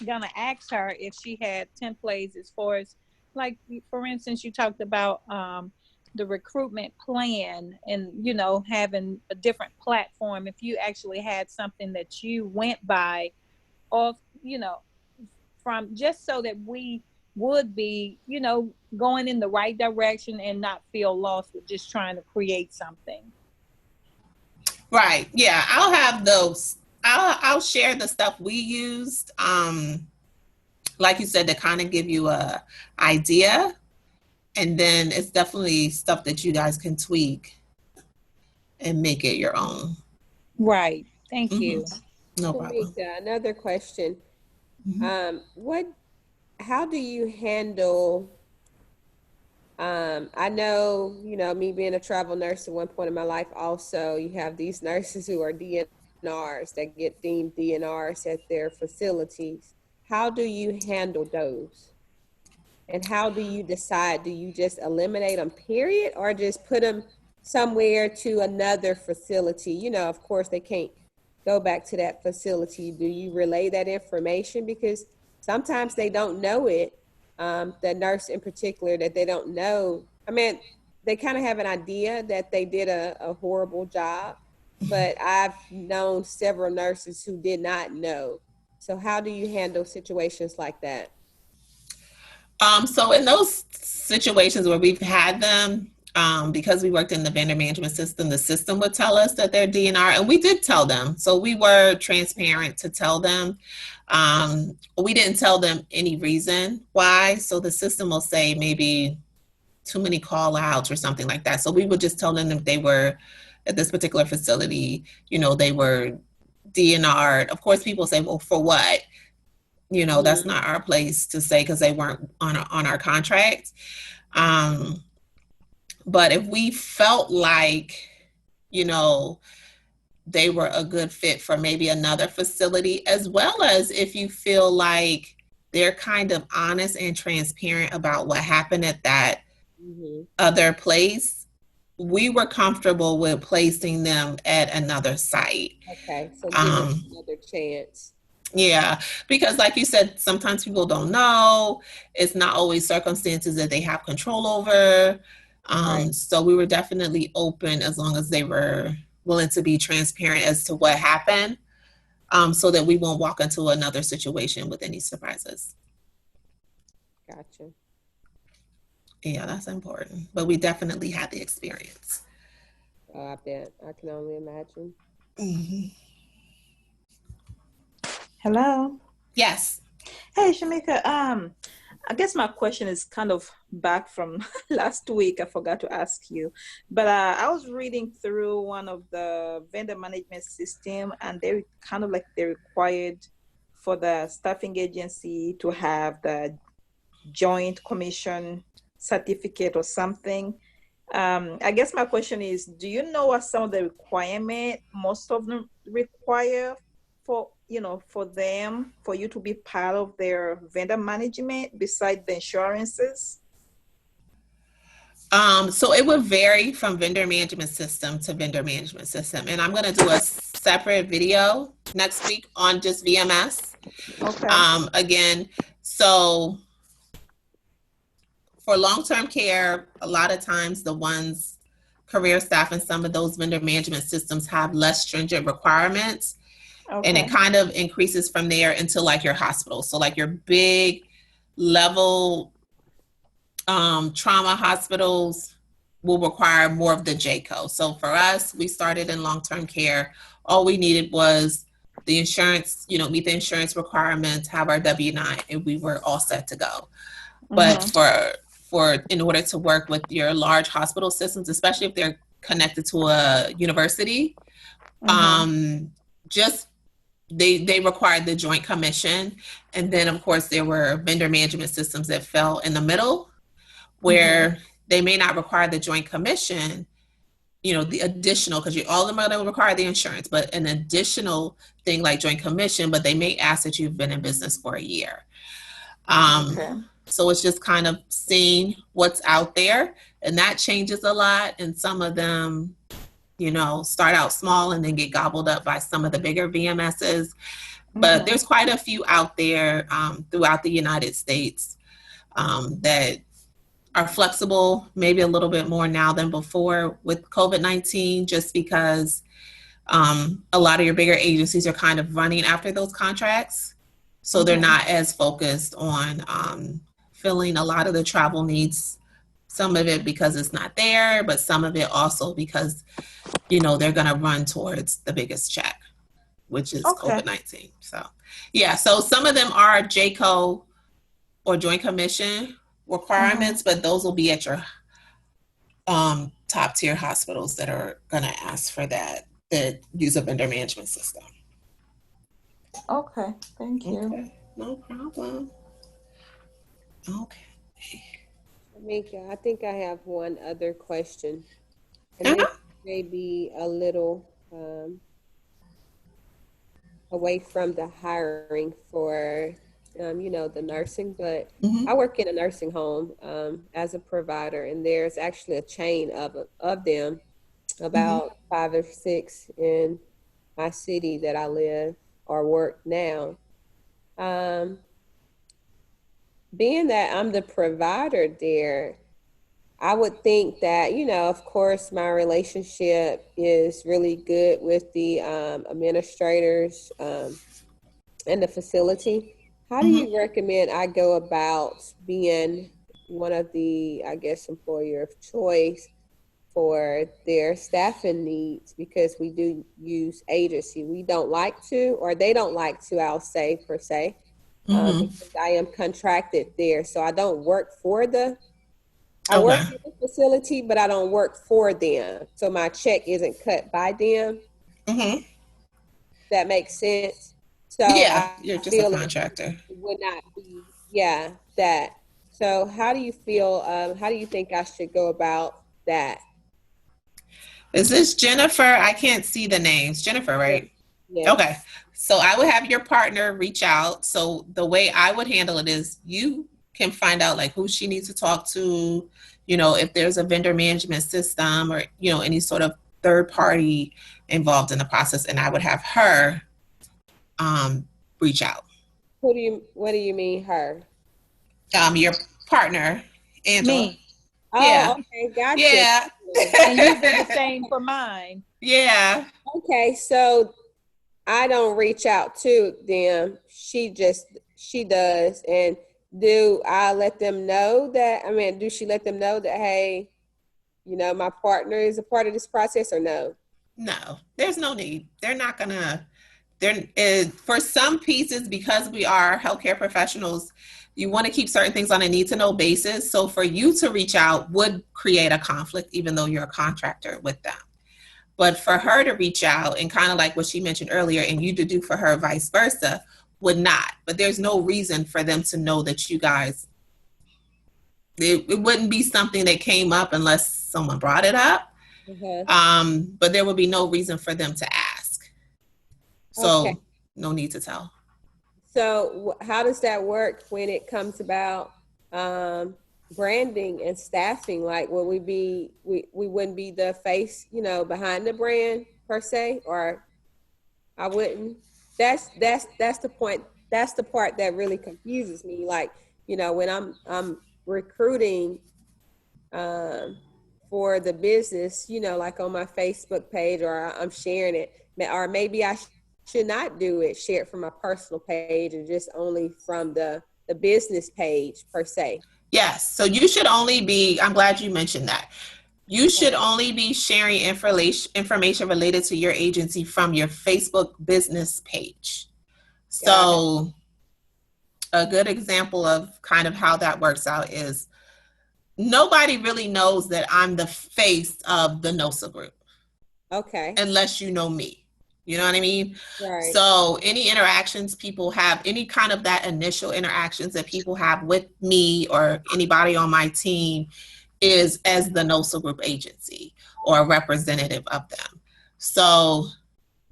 gonna ask her if she had templates as far as, like, for instance, you talked about the recruitment plan and having a different platform. If you actually had something that you went by, off, from, just so that we would be, going in the right direction and not feel lost with just trying to create something. Right. Yeah, I'll have those. I'll share the stuff we used. Like you said, to kind of give you a idea, and then it's definitely stuff that you guys can tweak and make it your own. Right. Thank Hmm. you. No problem. Tamika, another question. Mhm. What, how do you handle, I know, me being a travel nurse at one point in my life, also, you have these nurses who are DNRs that get deemed DNRs at their facilities. How do you handle those? And how do you decide? Do you just eliminate them, period, or just put them somewhere to another facility? Of course, they can't go back to that facility. Do you relay that information? Because sometimes they don't know it. The nurse in particular, that they don't know. I mean, they kind of have an idea that they did a horrible job, but I've known several nurses who did not know. So, how do you handle situations like that? So in those situations where we've had them, because we worked in the vendor management system, the system would tell us that they're DNR, and we did tell them. So we were transparent to tell them. We didn't tell them any reason why. So the system will say maybe too many call outs or something like that. So we would just tell them if they were at this particular facility, they were DNR'd. Of course, people say, well, for what? That's Mm-hmm. not our place to say because they weren't on our contract. Um, but if we felt like, you know, they were a good fit for maybe another facility, as well as if you feel like they're kind of honest and transparent about what happened at that Mm-hmm. other place, we were comfortable with placing them at another site. Okay, so give them Um, another chance. Yeah, because like you said, sometimes people don't know. It's not always circumstances that they have control over. Right. So we were definitely open as long as they were willing to be transparent as to what happened, so that we won't walk into another situation with any surprises. Gotcha. Yeah, that's important. But we definitely had the experience. Oh, I bet. I can only imagine. Hmm. Hello. Yes. Hey, Shamika. I guess my question is kind of back from last week. I forgot to ask you, but I was reading through one of the vendor management system, and they kind of like they required for the staffing agency to have the joint commission certificate or something. I guess my question is, do you know what some of the requirement most of them require for, for them, for you to be part of their vendor management besides the insurances? So it would vary from vendor management system to vendor management system. And I'm going to do a separate video next week on just VMS. Okay. Again, so for long-term care, a lot of times the ones career staff and some of those vendor management systems have less stringent requirements. And it Okay. kind of increases from there into like your hospital. So like your big level trauma hospitals will require more of the JCO. So for us, we started in long-term care. All we needed was the insurance, meet the insurance requirements, have our W-9, and we were all set to go. But for in order to work with your large hospital systems, especially if they're connected to a university, just they required the joint commission. And then of course there were vendor management systems that fell in the middle where they may not require the joint commission, the additional, because all of them are going to require the insurance, but an additional thing like joint commission, but they may ask that you've been in business for a year. So it's just kind of seeing what's out there, and that changes a lot. And some of them, start out small and then get gobbled up by some of the bigger VMSs. But there's quite a few out there throughout the United States that are flexible, maybe a little bit more now than before with COVID-19, just because a lot of your bigger agencies are kind of running after those contracts. So they're not as focused on filling a lot of the travel needs, some of it because it's not there, but some of it also because, they're going to run towards the biggest check, which is COVID-19. So, yeah, so some of them are JCO or joint commission requirements, but those will be at your top tier hospitals that are going to ask for that use a vendor management system. Okay, thank you. Okay, no problem. Okay. Mika, I think I have one other question. And this may be a little away from the hiring for, the nursing, but I work in a nursing home as a provider, and there's actually a chain of them, about 5 or 6 in my city that I live or work now. Being that I'm the provider there, I would think that, of course, my relationship is really good with the administrators and the facility. How do you recommend I go about being one of the, I guess, employer of choice for their staffing needs? Because we do use agency. We don't like to, or they don't like to, I'll say, per se, because I am contracted there. So I don't work for I work in the facility, but I don't work for them. So my check isn't cut by them. That makes sense. So yeah, I you're just feel a contractor. it would not be, that. So how do you feel, how do you think I should go about that? Is this Jennifer? I can't see the names. Jennifer, right? Yeah. Okay. So I would have your partner reach out. So the way I would handle it is you can find out like who she needs to talk to, if there's a vendor management system or, any sort of third party involved in the process. And I would have her reach out. What do you mean her? Your partner, Angela. Me. Oh, Yeah. okay, gotcha. Yeah. And you do the same for mine. Yeah. Okay, so I don't reach out to them. She does. And do I let them know that, I mean, do she let them know that, hey, you know, my partner is a part of this process, or no? No, there's no need. They're not gonna, for some pieces, because we are healthcare professionals, you want to keep certain things on a need to know basis. So for you to reach out would create a conflict, even though you're a contractor with them. But for her to reach out and kind of like what she mentioned earlier, and you to do for her vice versa, would not. But there's no reason for them to know that you guys, it wouldn't be something that came up unless someone brought it up. But there would be no reason for them to ask. So Okay. no need to tell. So how does that work when it comes about branding and staffing? Like, will we wouldn't be the face, you know, behind the brand per se, or I wouldn't. That's the point. That's the part that really confuses me. Like, you know, when I'm recruiting for the business, you know, like on my Facebook page, or I'm sharing it, or maybe I should not do it, share it from my personal page and just only from the business page per se. Yes. So you should only be, I'm glad you mentioned that. You should only be sharing information related to your agency from your Facebook business page. So a good example of kind of how that works out is nobody really knows that I'm the face of the NOSA group. Okay. Unless you know me. You know what I mean? Right. So any interactions people have, any kind of that initial interactions that people have with me or anybody on my team is as the NOSA group agency or a representative of them. So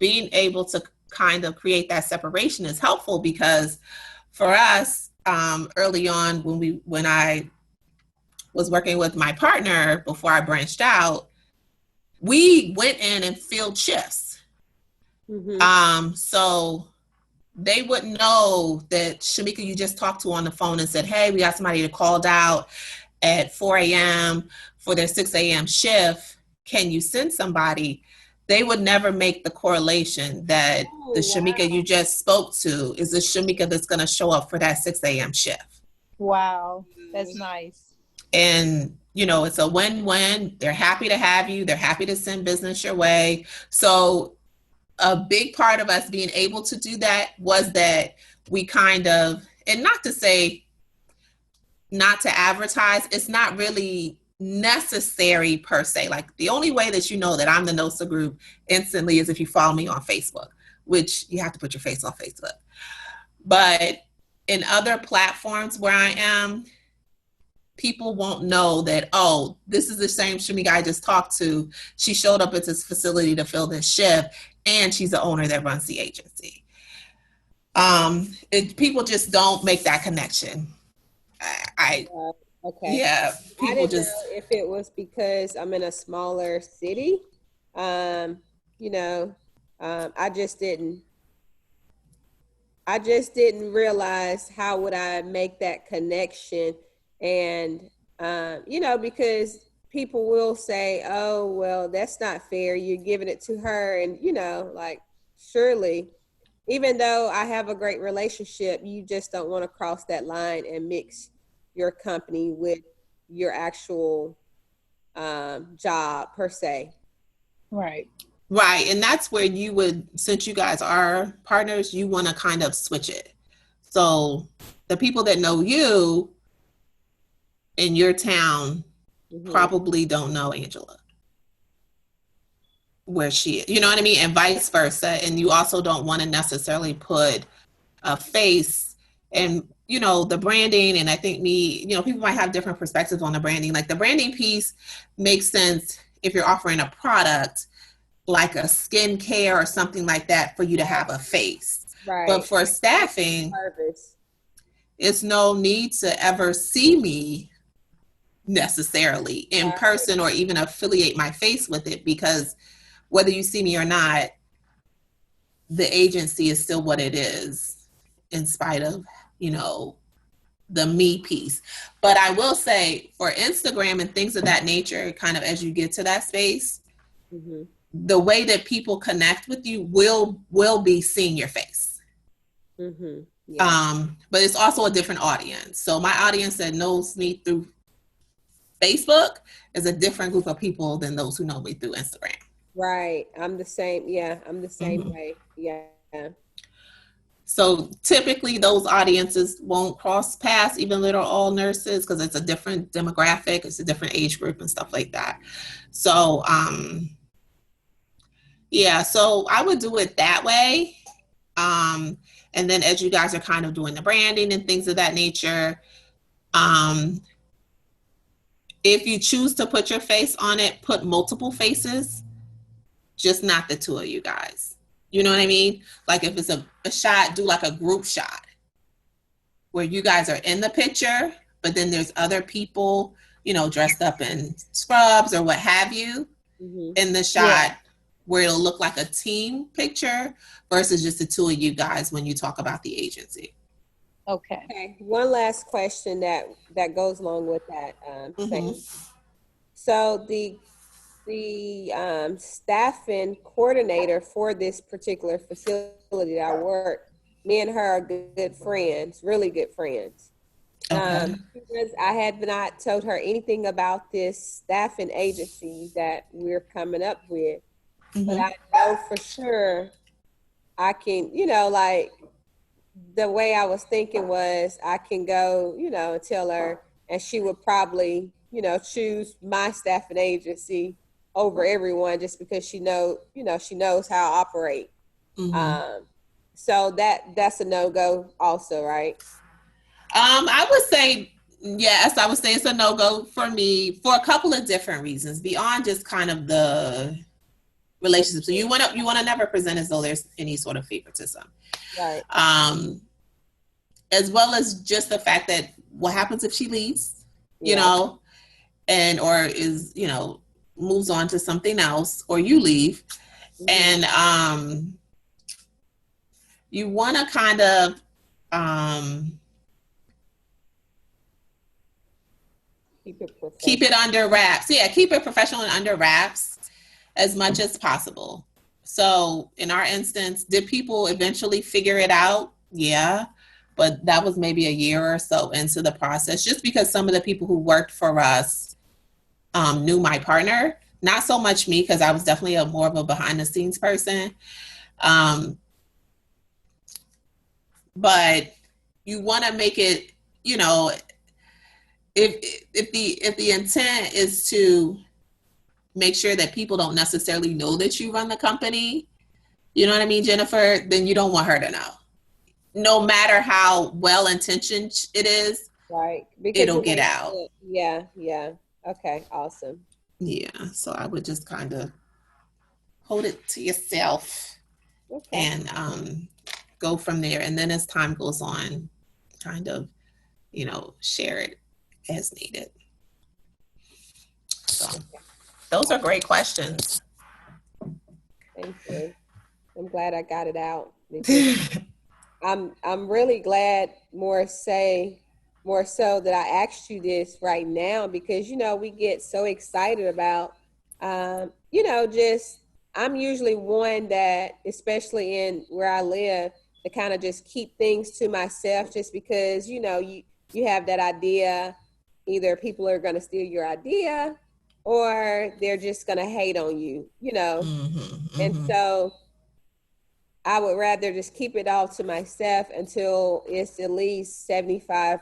being able to kind of create that separation is helpful, because for us, early on when I was working with my partner before I branched out, we went in and filled shifts. So they wouldn't know that Shamika you just talked to on the phone and said, hey, we got somebody that called out at 4 a.m. for their 6 a.m. shift. Can you send somebody? They would never make the correlation that the Shamika you just spoke to is the Shamika that's going to show up for that 6 a.m. shift. Wow, that's nice. And, you know, it's a win-win. They're happy to have you. They're happy to send business your way. So a big part of us being able to do that was that we kind of, and not to say not to advertise, it's not really necessary per se. Like the only way that you know that I'm the NOSA group instantly is if you follow me on Facebook, which you have to put your face on Facebook. But in other platforms where I am, people won't know that, oh, this is the same Shamika I just talked to. She showed up at this facility to fill this shift, and she's the owner that runs the agency. People just don't make that connection. Okay. Yeah, people just know if it was because I'm in a smaller city. You know, I just didn't realize how would I make that connection. And, you know, because people will say, oh, well, that's not fair. You're giving it to her. And, you know, like, surely, even though I have a great relationship, you just don't want to cross that line and mix your company with your actual job per se. Right. Right. And that's where you would, since you guys are partners, you want to kind of switch it. So the people that know you in your town probably don't know Angela, where she is, you know what I mean? And vice versa. And you also don't want to necessarily put a face and, you know, the branding. And I think you know, people might have different perspectives on the branding. Like the branding piece makes sense if you're offering a product like a skincare or something like that for you to have a face. Right. But for staffing, it's no need to ever see me necessarily in person or even affiliate my face with it, because whether you see me or not, the agency is still what it is in spite of, you know, the me piece. But I will say for Instagram and things of that nature, kind of as you get to that space, the way that people connect with you will be seeing your face. Yeah. But it's also a different audience. So my audience that knows me through Facebook is a different group of people than those who know me through Instagram. Right. I'm the same. Yeah, I'm the same Mhm. way. Yeah. So typically those audiences won't cross paths, even though they're all nurses, because it's a different demographic, it's a different age group and stuff like that. So yeah, so I would do it that way. And then as you guys are kind of doing the branding and things of that nature, if you choose to put your face on it, put multiple faces, just not the two of you guys. You know what I mean? Like if it's a shot, do like a group shot where you guys are in the picture, but then there's other people, dressed up in scrubs or what have you in the shot, Yeah. where it'll look like a team picture versus just the two of you guys when you talk about the agency. Okay. Okay. One last question that goes along with that, Mhm. Sam. So the staffing coordinator for this particular facility that I work, me and her are good friends, really good friends. Okay. Because I had not told her anything about this staffing agency that we're coming up with, but Mhm. I know for sure I can, like the way I was thinking was I can go, and tell her, and she would probably, choose my staffing agency over everyone just because she knows how I operate. Mhm. So that's a no go, also, right? I would say yes. I would say it's a no go for me for a couple of different reasons beyond just kind of the relationship. So you want to never present as though there's any sort of favoritism, Right. as well as just the fact that what happens if she leaves, you Yeah. know, and or is moves on to something else, or you leave, Mhm. and you want to kind of Keep it keep it professional. under wraps. Yeah, keep it professional and under wraps as much as possible. So in our instance, did people eventually figure it out? Yeah. But that was maybe a year or so into the process, just because some of the people who worked for us knew my partner. Not so much me, because I was definitely more of a behind the scenes person. Um, but you want to make it, you know, if the intent is to make sure that people don't necessarily know that you run the company, you know what I mean, Jennifer, then you don't want her to know. No matter how well intentioned it is, Right. Because it'll it get makes out. sense. Yeah. Yeah. Okay. Awesome. Yeah. So I would just kind of hold it to yourself Okay. and go from there. And then as time goes on, kind of, share it as needed. So those are great questions. Thank you. I'm glad I got it out because I'm really glad more so that I asked you this right now because we get so excited about just I'm usually one that, especially in where I live, to kind of just keep things to myself just because you have that idea, either people are going to steal your idea or they're just going to hate on you. Mm-hmm, And mm-hmm. so I would rather just keep it all to myself until it's at least 75%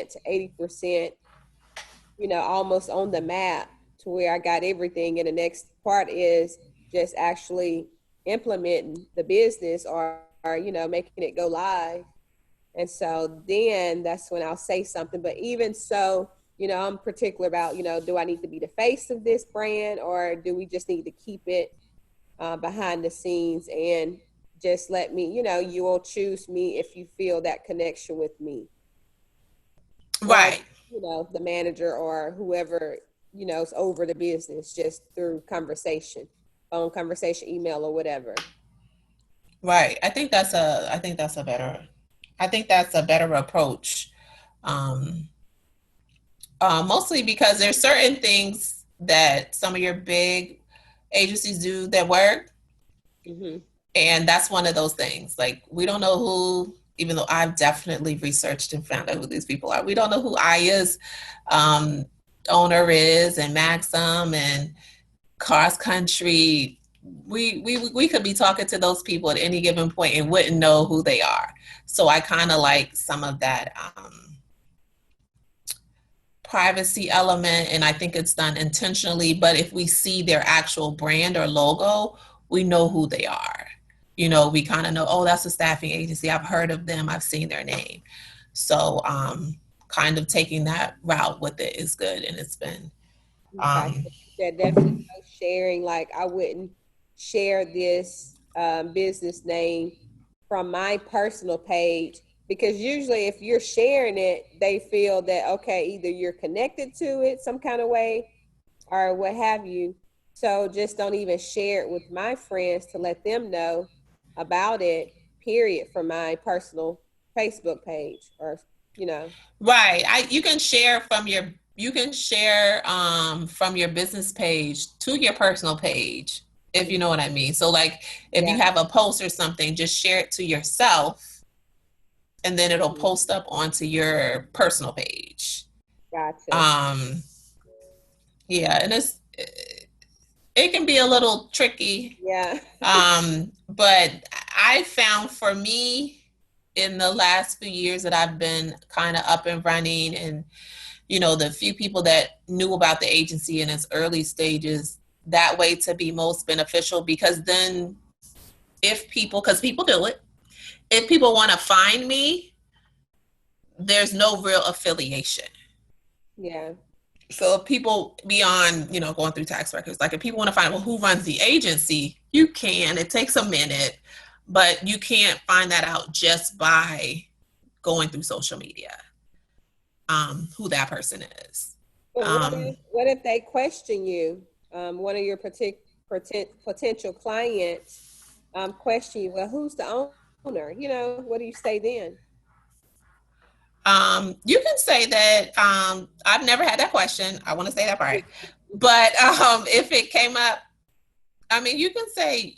to 80%, almost on the map to where I got everything. And the next part is just actually implementing the business or making it go live. And so then that's when I'll say something. But even so, I'm particular about, do I need to be the face of this brand or do we just need to keep it behind the scenes and just let me, you will choose me if you feel that connection with me or, Right. the manager or whoever, is over the business just through conversation, phone conversation, email or whatever. Right. I think that's a better approach. Um, Mostly because there's certain things that some of your big agencies do that work, Mm-hmm. and that's one of those things. Like we don't know who even though I've definitely researched and found out who these people are. We don't know who Aya's owner is, and Maxim and Cross Country. We could be talking to those people at any given point and wouldn't know who they are. So I kind of like some of that privacy element, and I think it's done intentionally. But if we see their actual brand or logo, we know who they are. You know, we kind of know, oh, that's a staffing agency. I've heard of them. I've seen their name. So kind of taking that route with it is good, and it's been yeah, definitely no sharing. Like, I wouldn't share this business name from my personal page, because usually if you're sharing it, they feel that, okay, either you're connected to it some kind of way or what have you. So just don't even share it with my friends to let them know about it, period, from my personal Facebook page, or, you know. right. You can share from your business page to your personal page, if you know what I mean. So like if you have a post or something, just share it to yourself, and then it'll post up onto your personal page. Gotcha. Yeah, and it can be a little tricky. Yeah. But I found, for me, in the last few years that I've been kind of up and running, and you know, the few people that knew about the agency in its early stages, that way to be most beneficial. Because then because people do it, if people want to find me, there's no real affiliation. Yeah. So if people, beyond, you know, going through tax records, like if people want to find, well, who runs the agency, you can. It takes a minute, but you can't find that out just by going through social media, who that person is. But what if they question you? One of your potential clients question you, well, who's the owner? You know, what do you say then? You can say that I've never had that question. I want to say that part. But if it came up, I mean, you can say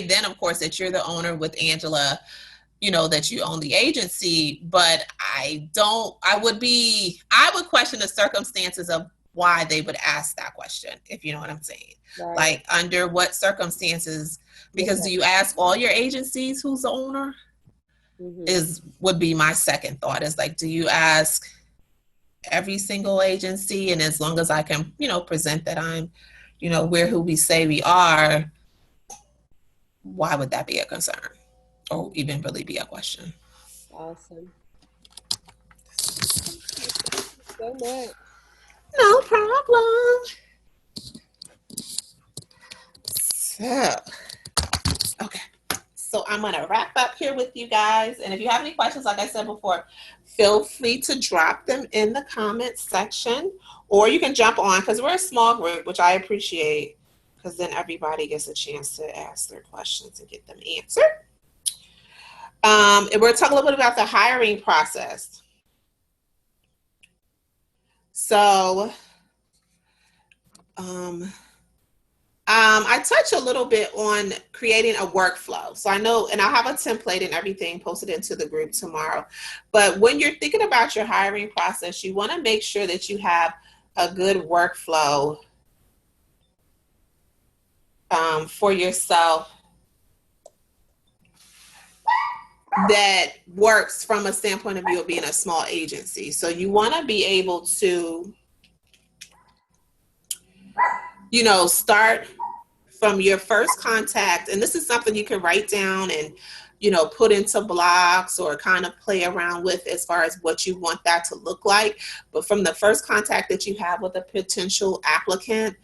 then, of course, that you're the owner with Angela, you know, that you own the agency. But I would question the circumstances of why they would ask that question, if you know what I'm saying. Right. Like, under what circumstances? Because do you ask all your agencies who's the owner? Would be my second thought, is like, do you ask every single agency? And as long as I can, you know, present that I'm, you know, we're who we say we are, why would that be a concern, or even really be a question? Awesome. Thank you so much. No problem. So, okay. So I'm going to wrap up here with you guys. And if you have any questions, like I said before, feel free to drop them in the comments section, or you can jump on, because we're a small group, which I appreciate, because then everybody gets a chance to ask their questions and get them answered. And we're talking a little bit about the hiring process. So, I touch a little bit on creating a workflow. So I know, and I'll have a template and everything posted into the group tomorrow. But when you're thinking about your hiring process, you want to make sure that you have a good workflow for yourself that works from a standpoint of view of being a small agency. So you want to be able to, you know, start from your first contact. And this is something you can write down and, you know, put into blocks or kind of play around with as far as what you want that to look like. But from the first contact that you have with a potential applicant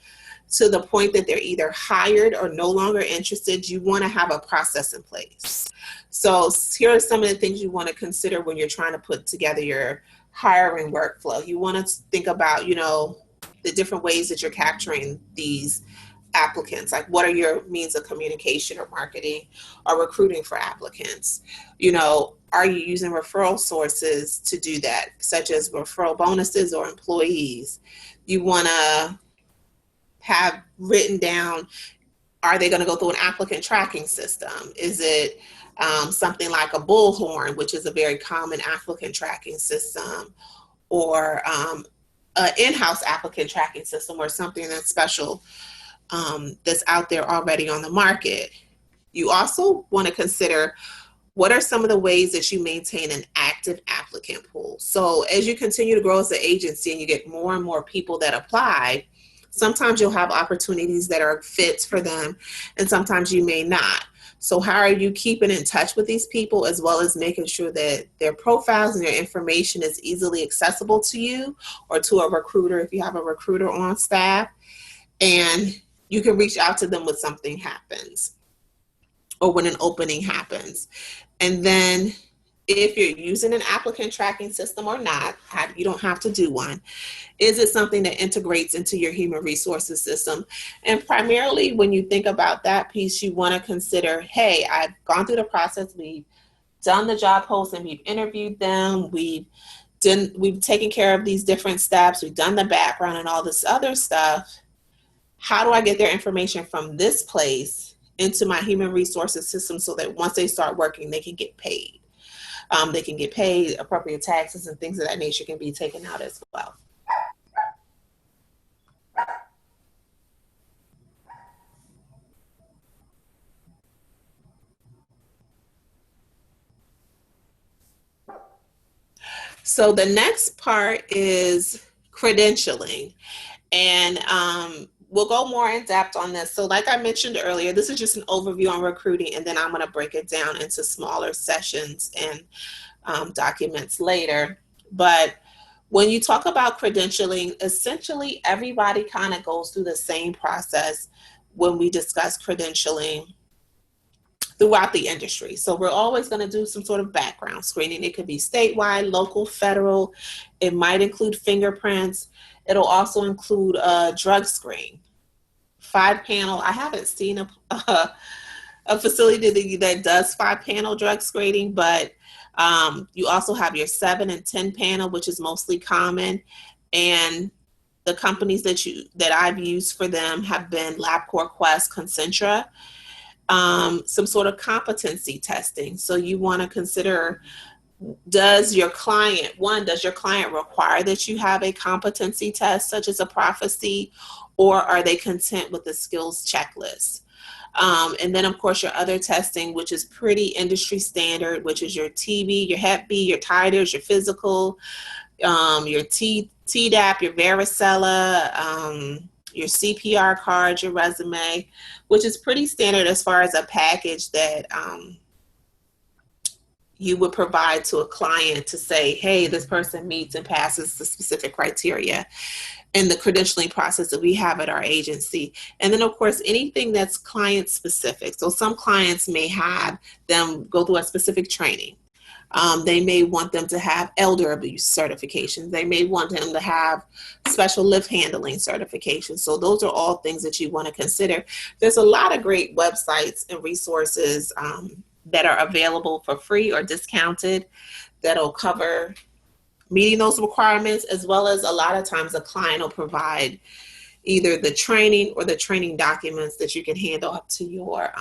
to the point that they're either hired or no longer interested, you want to have a process in place. So here are some of the things you want to consider when you're trying to put together your hiring workflow. You want to think about, you know, the different ways that you're capturing these applicants. Like, what are your means of communication or marketing or recruiting for applicants? You know, are you using referral sources to do that, such as referral bonuses or employees? You want to have written down Are they going to go through an applicant tracking system? Is it something like a bullhorn, which is a very common applicant tracking system, or an in-house applicant tracking system, or something that's special that's out there already on the market? You also want to consider, what are some of the ways that you maintain an active applicant pool? So as you continue to grow as an agency and you get more and more people that apply, sometimes you'll have opportunities that are fits for them, and sometimes you may not. So how are you keeping in touch with these people, as well as making sure that their profiles and their information is easily accessible to you or to a recruiter if you have a recruiter on staff, and you can reach out to them when something happens or when an opening happens. And then if you're using an applicant tracking system or not, you don't have to do one. Is it something that integrates into your human resources system? And primarily when you think about that piece, you want to consider, hey, I've gone through the process, we've done the job posting, we've interviewed them, we've taken care of these different steps, we've done the background and all this other stuff. How do I get their information from this place into my human resources system so that once they start working, they can get paid? They can get paid, appropriate taxes and things of that nature can be taken out as well. So the next part is credentialing. And we'll go more in depth on this. So like I mentioned earlier, this is just an overview on recruiting, and then I'm going to break it down into smaller sessions and documents later. But when you talk about credentialing, essentially everybody kind of goes through the same process when we discuss credentialing throughout the industry. So we're always going to do some sort of background screening. It could be statewide, local, federal. It might include fingerprints. It'll also include a drug screen, 5-panel. I haven't seen a facility that does 5-panel drug screening, but you also have your 7 and 10 panel, which is mostly common. And the companies that I've used for them have been LabCorp, Quest, Concentra. Some sort of competency testing. So you want to consider, does your client require that you have a competency test, such as a prophecy, or are they content with the skills checklist? And then, of course, your other testing, which is pretty industry standard, which is your TB, your Hep B, your titers, your physical, your Tdap, your varicella, your CPR card, your resume, which is pretty standard as far as a package that you would provide to a client to say, hey, this person meets and passes the specific criteria in the credentialing process that we have at our agency. And then, of course, anything that's client specific. So some clients may have them go through a specific training. They may want them to have elder abuse certifications. They may want them to have special lift handling certifications. So those are all things that you want to consider. There's a lot of great websites and resources that are available for free or discounted that'll cover meeting those requirements, as well as a lot of times a client will provide either the training or the training documents that you can hand off to your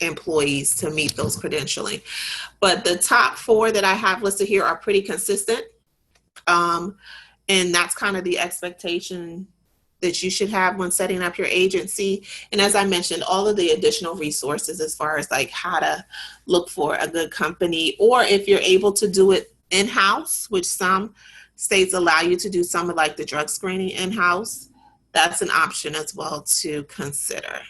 employees to meet those credentialing. But the top 4 that I have listed here are pretty consistent. And that's kind of the expectation that you should have when setting up your agency. And as I mentioned, all of the additional resources as far as like how to look for a good company, or if you're able to do it in-house, which some states allow you to do some of like the drug screening in-house, that's an option as well to consider.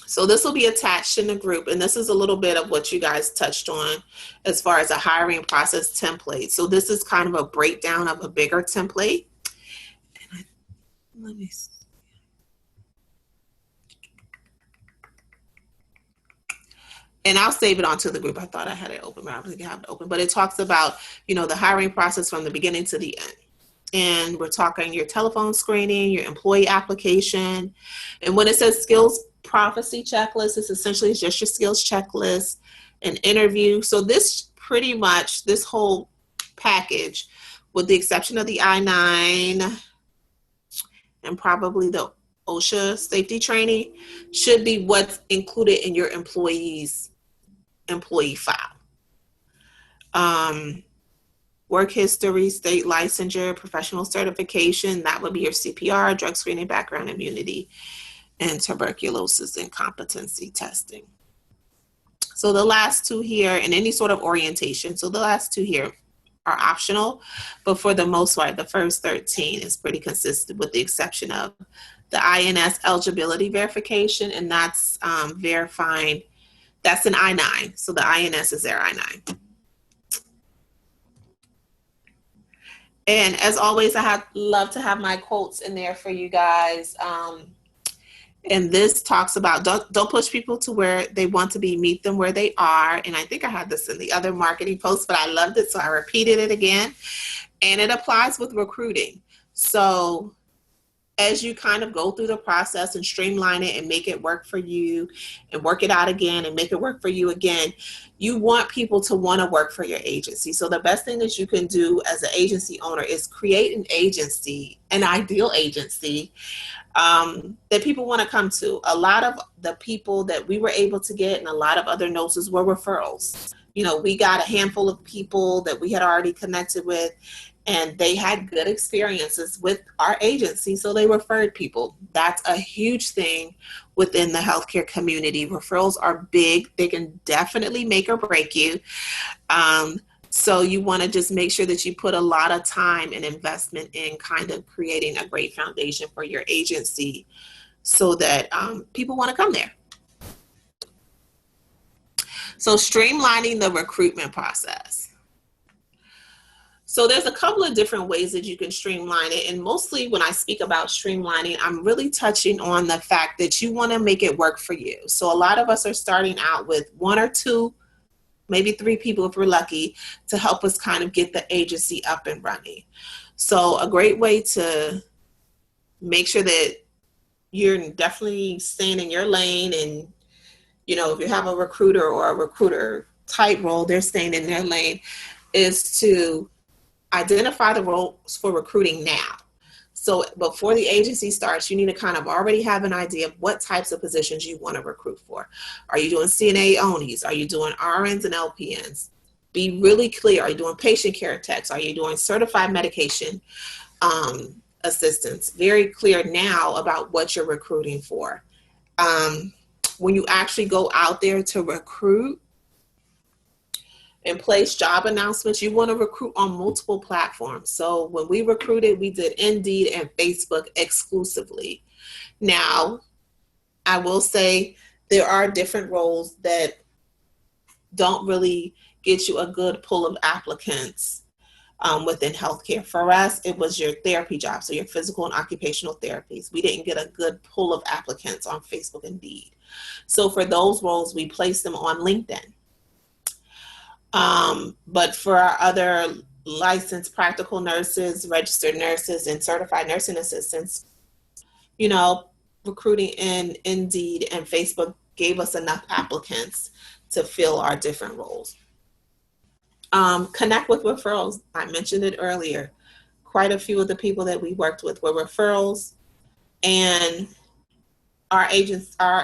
So this will be attached in the group, and this is a little bit of what you guys touched on as far as a hiring process template. So this is kind of a breakdown of a bigger template. Let me see. And I'll save it onto the group. I thought I had it open, but I don't think I have it open. But it talks about, the hiring process from the beginning to the end. And we're talking your telephone screening, your employee application. And when it says skills prophecy checklist, it's essentially just your skills checklist, an interview. So this pretty much, this whole package, with the exception of the I-9, and probably the OSHA safety training should be what's included in your employee file. Work history, state licensure, professional certification, that would be your CPR, drug screening, background immunity, and tuberculosis and competency testing. So the last two here, and any sort of orientation, so the last two here are optional, but for the most part, the first 13 is pretty consistent with the exception of the INS eligibility verification, and that's verifying, that's an I-9, so the INS is their I-9. And as always, I love to have my quotes in there for you guys. And this talks about don't push people to where they want to be, meet them where they are. And I think I had this in the other marketing post, but I loved it, so I repeated it again. And it applies with recruiting. So as you kind of go through the process and streamline it and make it work for you and work it out again and make it work for you again, you want people to want to work for your agency. So the best thing that you can do as an agency owner is create an agency, an ideal agency that people want to come to. A lot of the people that we were able to get and a lot of other nurses were referrals. You know, we got a handful of people that we had already connected with, and they had good experiences with our agency, so they referred people. That's a huge thing within the healthcare community. Referrals are big. They can definitely make or break you. So you want to just make sure that you put a lot of time and investment in kind of creating a great foundation for your agency so that people want to come there. So streamlining the recruitment process. So there's a couple of different ways that you can streamline it. And mostly when I speak about streamlining, I'm really touching on the fact that you want to make it work for you. So a lot of us are starting out with 1 or 2, maybe 3 people if we're lucky, to help us kind of get the agency up and running. So a great way to make sure that you're definitely staying in your lane, and, you know, if you have a recruiter or a recruiter type role, they're staying in their lane, is to identify the roles for recruiting now. So before the agency starts, you need to kind of already have an idea of what types of positions you want to recruit for. Are you doing CNA onlys? Are you doing RNs and LPNs? Be really clear. Are you doing patient care techs? Are you doing certified medication assistants? Very clear now about what you're recruiting for. When you actually go out there to recruit and place job announcements, you want to recruit on multiple platforms. So when we recruited, we did Indeed and Facebook exclusively. Now, I will say there are different roles that don't really get you a good pool of applicants within healthcare. For us, it was your therapy job, so your physical and occupational therapies. We didn't get a good pool of applicants on Facebook Indeed. So for those roles, we placed them on LinkedIn. But for our other licensed practical nurses, registered nurses, and certified nursing assistants, you know, recruiting in Indeed and Facebook gave us enough applicants to fill our different roles. Connect with referrals. I mentioned it earlier. Quite a few of the people that we worked with were referrals, and our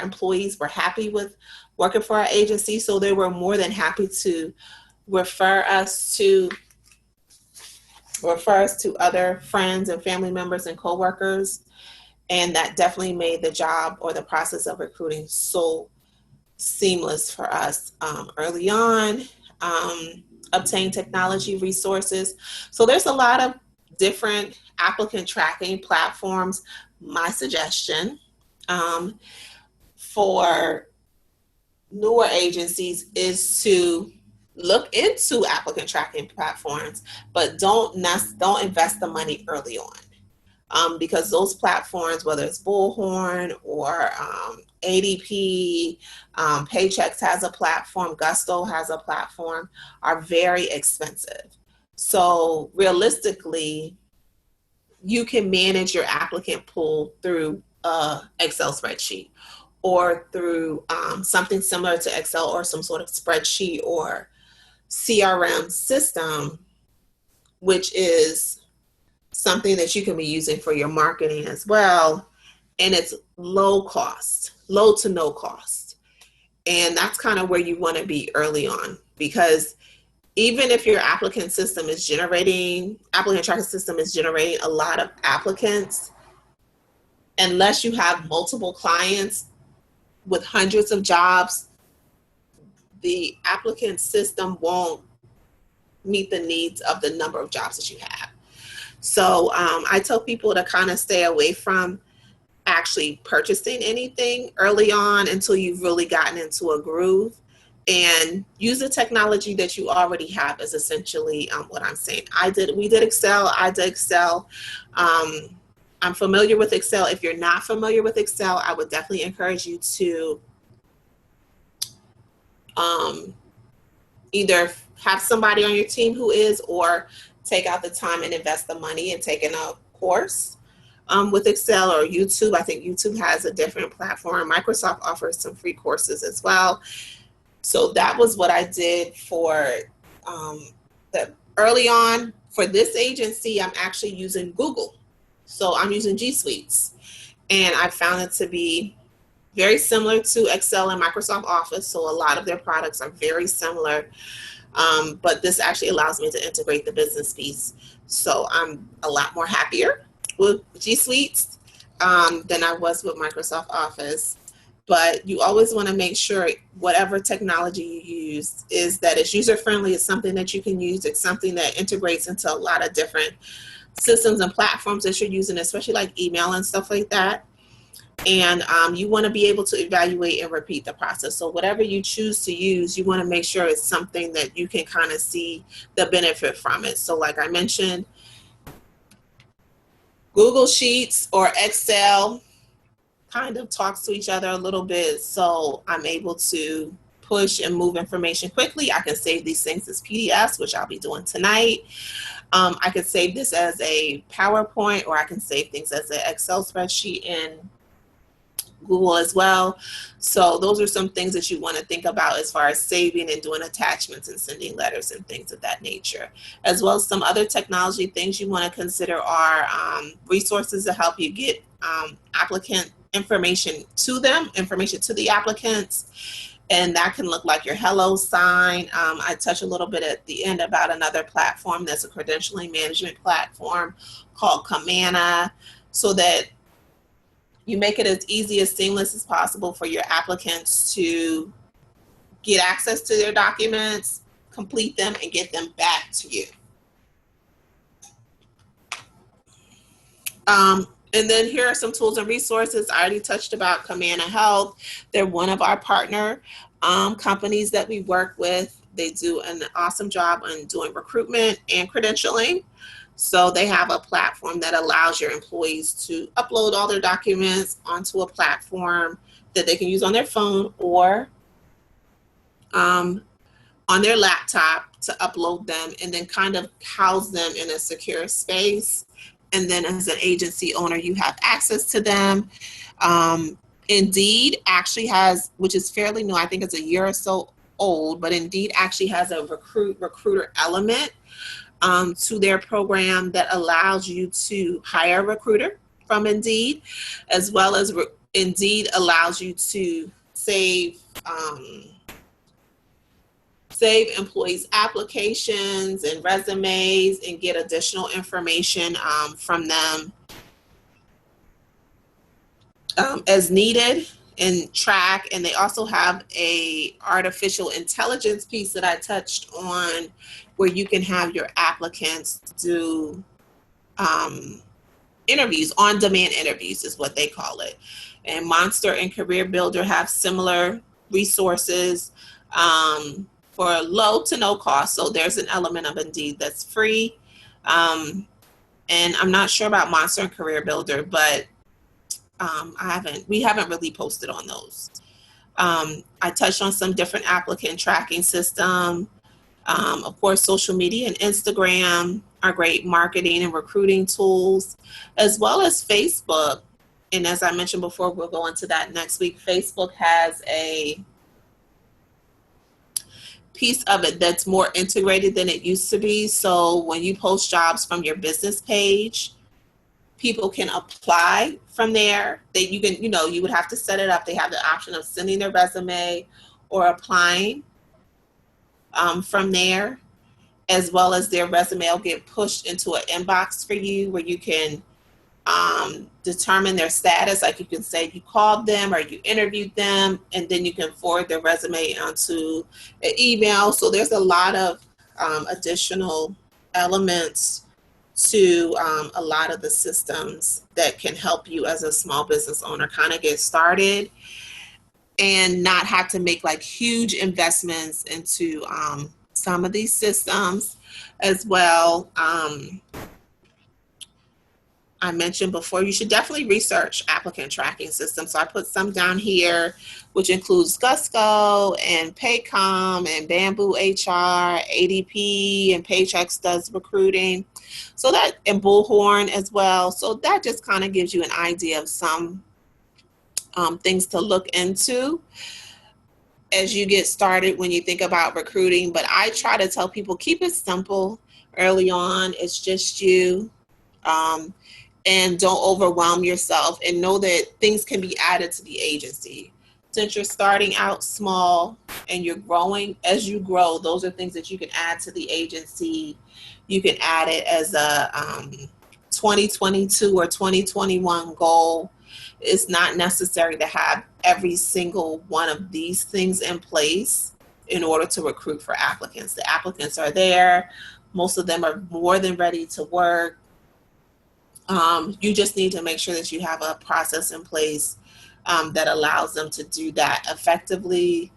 employees were happy with working for our agency, so they were more than happy to refer us to other friends and family members and coworkers. And that definitely made the job or the process of recruiting so seamless for us early on. Obtain technology resources. So there's a lot of different applicant tracking platforms. My suggestion for newer agencies is to look into applicant tracking platforms, but don't invest the money early on, because those platforms, whether it's Bullhorn or ADP, Paychex has a platform, Gusto has a platform, are very expensive. So realistically, you can manage your applicant pool through an Excel spreadsheet or through something similar to Excel or some sort of spreadsheet or CRM system, which is something that you can be using for your marketing as well. And it's low to no cost. And that's kind of where you want to be early on, because even if your applicant tracking system is generating a lot of applicants, unless you have multiple clients with hundreds of jobs, the applicant system won't meet the needs of the number of jobs that you have. So I tell people to kind of stay away from actually purchasing anything early on until you've really gotten into a groove, and use the technology that you already have is essentially what I'm saying. We did Excel. I did Excel. I'm familiar with Excel. If you're not familiar with Excel, I would definitely encourage you to either have somebody on your team who is, or take out the time and invest the money in taking a course with Excel or YouTube. I think YouTube has a different platform. Microsoft offers some free courses as well. So that was what I did for the early on. For this agency, I'm actually using Google. So I'm using G Suites, and I found it to be very similar to Excel and Microsoft Office. So a lot of their products are very similar, but this actually allows me to integrate the business piece. So I'm a lot more happier with G Suites than I was with Microsoft Office. But you always want to make sure whatever technology you use is that it's user-friendly, it's something that you can use, it's something that integrates into a lot of different systems and platforms that you're using, especially like email and stuff like that. And you want to be able to evaluate and repeat the process. So whatever you choose to use, you want to make sure it's something that you can kind of see the benefit from it. So like I mentioned, Google Sheets or Excel kind of talks to each other a little bit. So I'm able to push and move information quickly. I can save these things as PDFs, which I'll be doing tonight. I could save this as a PowerPoint, or I can save things as an Excel spreadsheet in Google as well. So those are some things that you want to think about as far as saving and doing attachments and sending letters and things of that nature. As well as some other technology things you want to consider are resources to help you get applicant information to the applicants. And that can look like your hello sign. I touch a little bit at the end about another platform that's a credentialing management platform called Kamana, so that you make it as easy, as seamless as possible for your applicants to get access to their documents, complete them, and get them back to you. And then here are some tools and resources. I already touched about Kamana Health. They're one of our partner companies that we work with. They do an awesome job on doing recruitment and credentialing. So they have a platform that allows your employees to upload all their documents onto a platform that they can use on their phone or on their laptop to upload them, and then kind of house them in a secure space. And then as an agency owner, you have access to them. Indeed actually has, which is fairly new, I think it's a year or so old, but Indeed actually has a recruiter element to their program that allows you to hire a recruiter from Indeed, as well as Indeed allows you to save employees' applications and resumes and get additional information from them as needed and track. And they also have a artificial intelligence piece that I touched on, where you can have your applicants do interviews, on-demand interviews is what they call it. And Monster and Career Builder have similar resources for low to no cost. So there's an element of Indeed that's free. And I'm not sure about Monster and Career Builder, but we haven't really posted on those. I touched on some different applicant tracking system. Of course, social media and Instagram are great marketing and recruiting tools, as well as Facebook. And as I mentioned before, we'll go into that next week. Facebook has a piece of it that's more integrated than it used to be. So when you post jobs from your business page, people can apply from there. That you can, you would have to set it up. They have the option of sending their resume or applying from there, as well as their resume will get pushed into an inbox for you where you can determine their status. Like you can say you called them or you interviewed them, and then you can forward their resume onto an email. So there's a lot of additional elements to a lot of the systems that can help you as a small business owner kind of get started and not have to make like huge investments into some of these systems as well. I mentioned before, you should definitely research applicant tracking systems. So I put some down here, which includes Gusco and Paycom and Bamboo HR, ADP, and Paychex does recruiting. So that, and Bullhorn as well. So that just kind of gives you an idea of some things to look into as you get started when you think about recruiting. But I try to tell people, keep it simple early on. It's just you. And don't overwhelm yourself, and know that things can be added to the agency. Since you're starting out small and you're growing, as you grow, those are things that you can add to the agency. You can add it as a 2022 or 2021 goal. It's not necessary to have every single one of these things in place in order to recruit for applicants. The applicants are there. Most of them are more than ready to work. You just need to make sure that you have a process in place that allows them to do that effectively,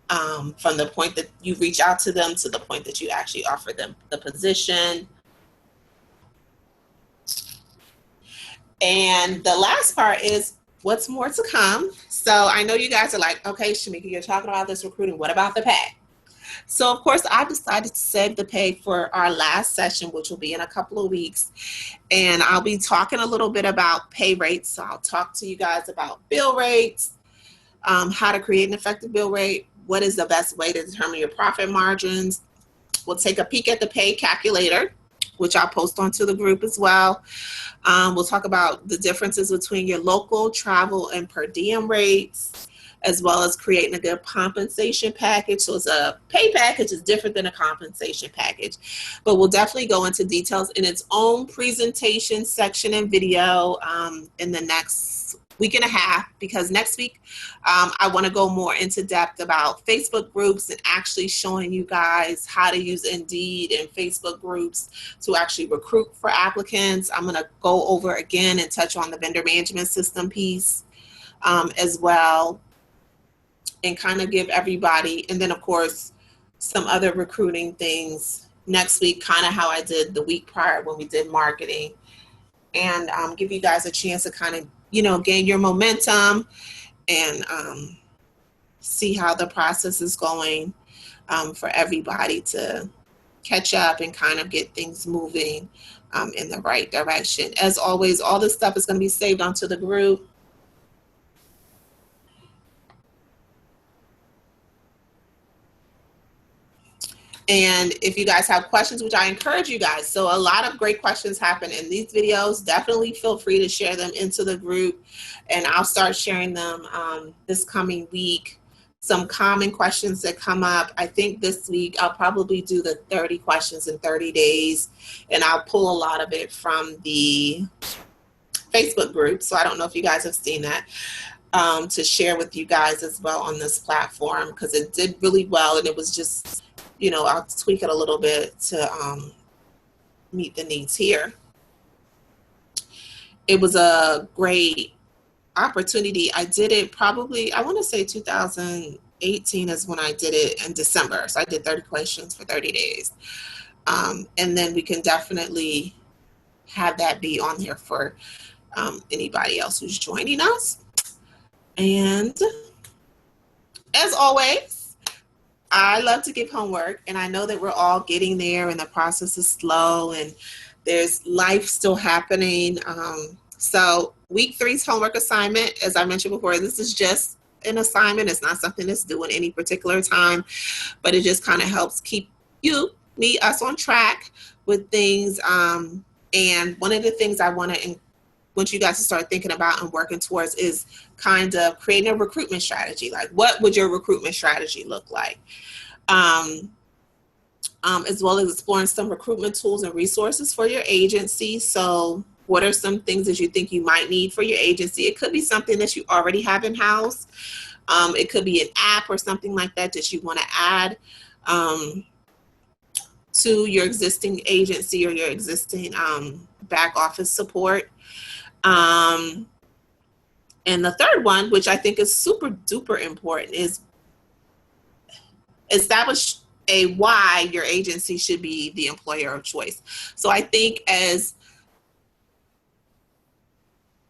from the point that you reach out to them to the point that you actually offer them the position. And the last part is what's more to come. So I know you guys are like, okay, Shamika, you're talking about this recruiting. What about the pay? So of course, I've decided to save the pay for our last session, which will be in a couple of weeks. And I'll be talking a little bit about pay rates. So I'll talk to you guys about bill rates, how to create an effective bill rate, what is the best way to determine your profit margins. We'll take a peek at the pay calculator, which I'll post onto the group as well. We'll talk about the differences between your local, travel, and per diem rates, as well as creating a good compensation package. So it's a pay package is different than a compensation package, but we'll definitely go into details in its own presentation section and video in the next week and a half, because next week I want to go more into depth about Facebook groups and actually showing you guys how to use Indeed and Facebook groups to actually recruit for applicants. I'm going to go over again and touch on the vendor management system piece as well, and kind of give everybody, and then of course some other recruiting things next week, kind of how I did the week prior when we did marketing, and give you guys a chance to kind of gain your momentum and see how the process is going for everybody to catch up and kind of get things moving in the right direction. As always, all this stuff is going to be saved onto the group. And if you guys have questions, which I encourage you guys, so a lot of great questions happen in these videos, definitely feel free to share them into the group, and I'll start sharing them this coming week. Some common questions that come up. I think this week I'll probably do the 30 questions in 30 days, and I'll pull a lot of it from the Facebook group. So I don't know if you guys have seen that, to share with you guys as well on this platform, because it did really well, and it was just, I'll tweak it a little bit to meet the needs here. It was a great opportunity. I did it probably, I want to say 2018 is when I did it, in December. So I did 30 questions for 30 days. And then we can definitely have that be on here for anybody else who's joining us. And as always, I love to give homework, and I know that we're all getting there and the process is slow and there's life still happening. So week 3's homework assignment, as I mentioned before, this is just an assignment. It's not something that's due at any particular time, but it just kind of helps keep us on track with things. And one of the things I want you guys to start thinking about and working towards is kind of creating a recruitment strategy. Like, what would your recruitment strategy look like? As well as exploring some recruitment tools and resources for your agency. So what are some things that you think you might need for your agency? It could be something that you already have in-house. It could be an app or something like that that you want to add to your existing agency or your existing back office support. And the third one, which I think is super duper important, is establish a why your agency should be the employer of choice. So I think as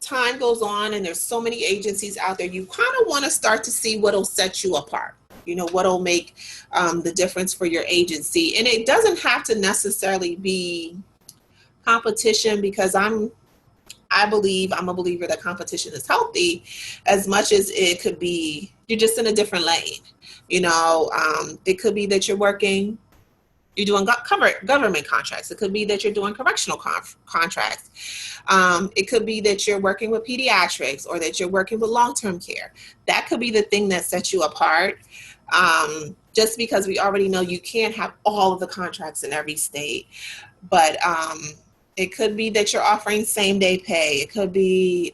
time goes on and there's so many agencies out there, you kind of want to start to see what'll set you apart. You know, what'll make the difference for your agency. And it doesn't have to necessarily be competition, because I'm a believer that competition is healthy, as much as it could be you're just in a different lane. You know, it could be that you're doing government contracts. It could be that you're doing correctional contracts. It could be that you're working with pediatrics, or that you're working with long-term care. That could be the thing that sets you apart. Just because we already know you can't have all of the contracts in every state, but it could be that you're offering same-day pay. It could be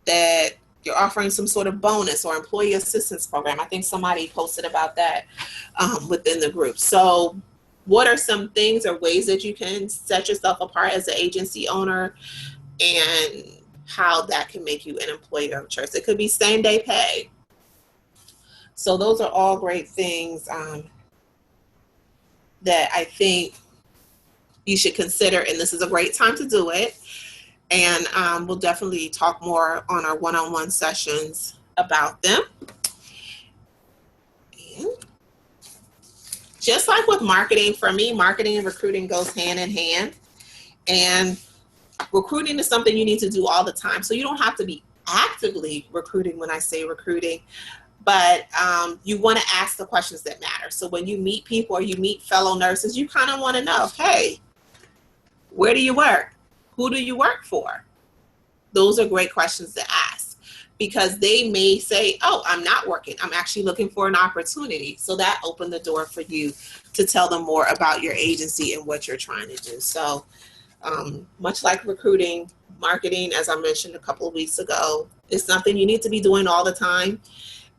that you're offering some sort of bonus or employee assistance program. I think somebody posted about that within the group. So what are some things or ways that you can set yourself apart as an agency owner, and how that can make you an employer of choice? It could be same-day pay. So those are all great things that I think you should consider, and this is a great time to do it. And we'll definitely talk more on our one-on-one sessions about them. And just like with marketing, for me, marketing and recruiting goes hand in hand. And recruiting is something you need to do all the time. So you don't have to be actively recruiting when I say recruiting, but you want to ask the questions that matter. So when you meet people or you meet fellow nurses, you kind of want to know, hey, where do you work? Who do you work for? Those are great questions to ask, because they may say, oh, I'm not working. I'm actually looking for an opportunity. So that opened the door for you to tell them more about your agency and what you're trying to do. So much like recruiting, marketing, as I mentioned a couple of weeks ago, is something you need to be doing all the time.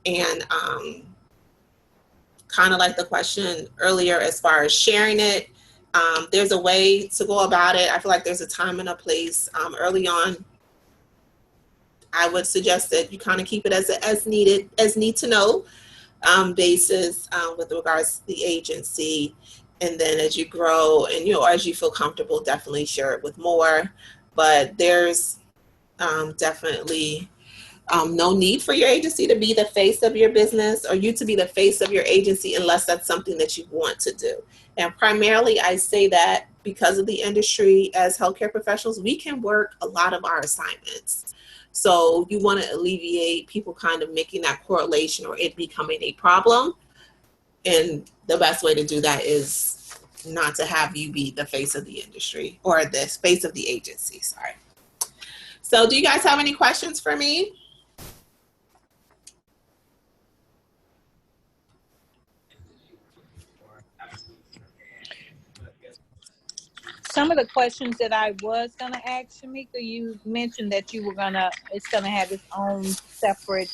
And kind of like the question earlier, as far as sharing it, there's a way to go about it. I feel like there's a time and a place. Early on, I would suggest that you kind of keep it as need to know basis with regards to the agency. And then as you grow and, as you feel comfortable, definitely share it with more. But there's definitely no need for your agency to be the face of your business, or you to be the face of your agency, unless that's something that you want to do. And primarily, I say that because of the industry, as healthcare professionals, we can work a lot of our assignments. So you want to alleviate people kind of making that correlation or it becoming a problem. And the best way to do that is not to have you be the face of the industry or the face of the agency. Sorry. So do you guys have any questions for me? Some of the questions that I was going to ask Shamika, you mentioned that it's going to have its own separate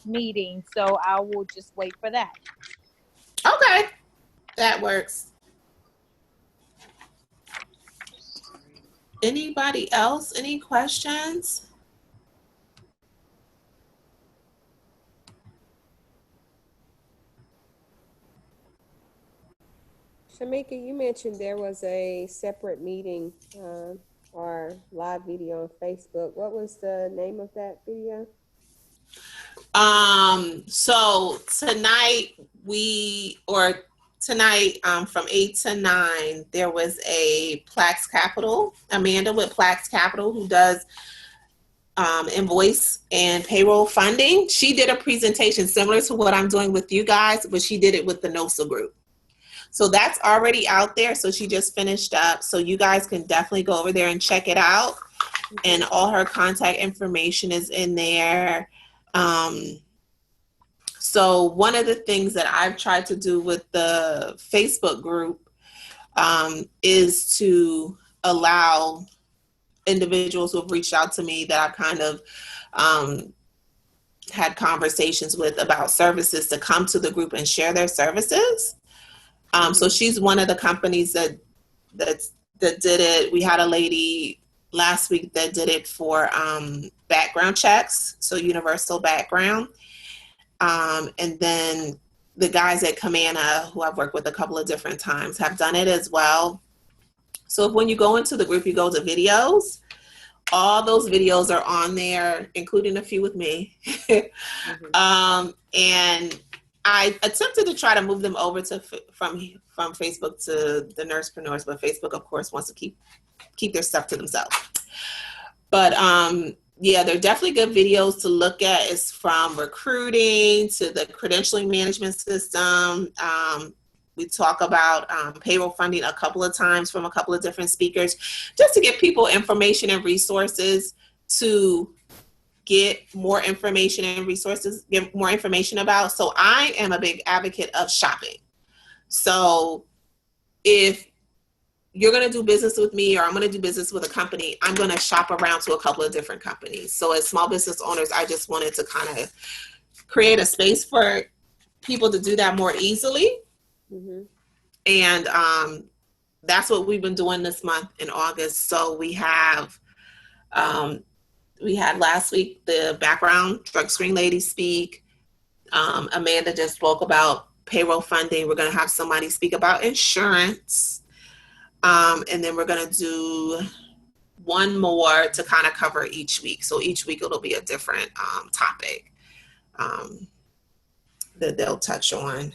meeting. So I will just wait for that. Okay, that works. Anybody else? Any questions? Shamika, you mentioned there was a separate meeting or live video on Facebook. What was the name of that video? So tonight from 8 to 9, there was a Plaques Capital, Amanda with Plaques Capital, who does invoice and payroll funding. She did a presentation similar to what I'm doing with you guys, but she did it with the NOSA group. So that's already out there. So she just finished up. So you guys can definitely go over there and check it out. And all her contact information is in there. So one of the things that I've tried to do with the Facebook group is to allow individuals who have reached out to me that I've kind of had conversations with about services to come to the group and share their services. So she's one of the companies that did it. We had a lady last week that did it for background checks, so universal background. And then the guys at Camana, who I've worked with a couple of different times, have done it as well. So if when you go into the group, you go to videos, all those videos are on there, including a few with me. And I attempted to try to move them over to from Facebook to the Nursepreneurs, but Facebook, of course, wants to keep their stuff to themselves. But yeah, they're definitely good videos to look at. It's from recruiting to the credentialing management system. We talk about payroll funding a couple of times from a couple of different speakers, just to give people information and resources to get more information and resources, get more information about. So I am a big advocate of shopping. So if you're going to do business with me, or I'm going to do business with a company, I'm going to shop around to a couple of different companies. So as small business owners, I just wanted to kind of create a space for people to do that more easily. And that's what we've been doing this month in August. So we had last week the background drug screen lady speak. Amanda just spoke about payroll funding. We're going to have somebody speak about insurance. And then we're going to do one more to kind of cover each week. So each week it'll be a different topic that they'll touch on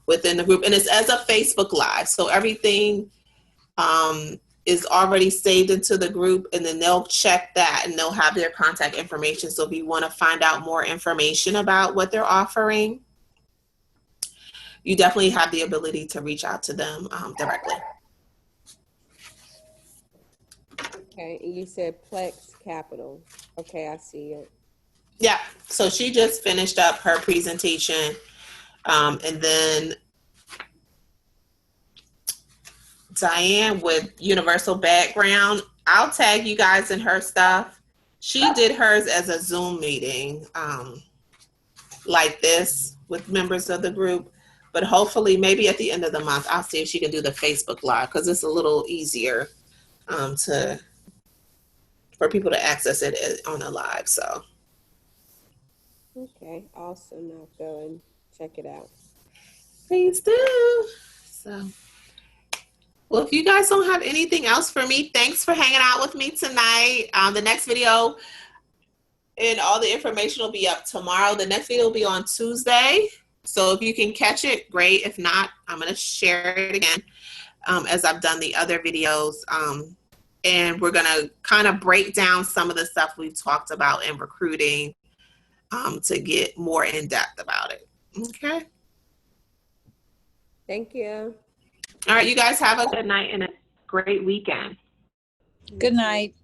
within the group. And it's as a Facebook Live. So everything is already saved into the group, and then they'll check that and they'll have their contact information. So if you want to find out more information about what they're offering, you definitely have the ability to reach out to them directly. Okay, and you said Plex Capital. Okay, I see it. Yeah, so she just finished up her presentation, and then Diane with Universal Background, I'll tag you guys in her stuff. She did hers as a Zoom meeting like this with members of the group, but hopefully maybe at the end of the month, I'll see if she can do the Facebook Live, because it's a little easier for people to access it on a live. So Okay, awesome. I'll go and check it out. please do. So, well, if you guys don't have anything else for me, thanks for hanging out with me tonight. The next video and all the information will be up tomorrow. The next video will be on Tuesday. So if you can catch it, great. If not, I'm going to share it again as I've done the other videos. And we're going to kind of break down some of the stuff we've talked about in recruiting to get more in depth about it. Okay. Thank you. All right. You guys have a good night and a great weekend. Good night.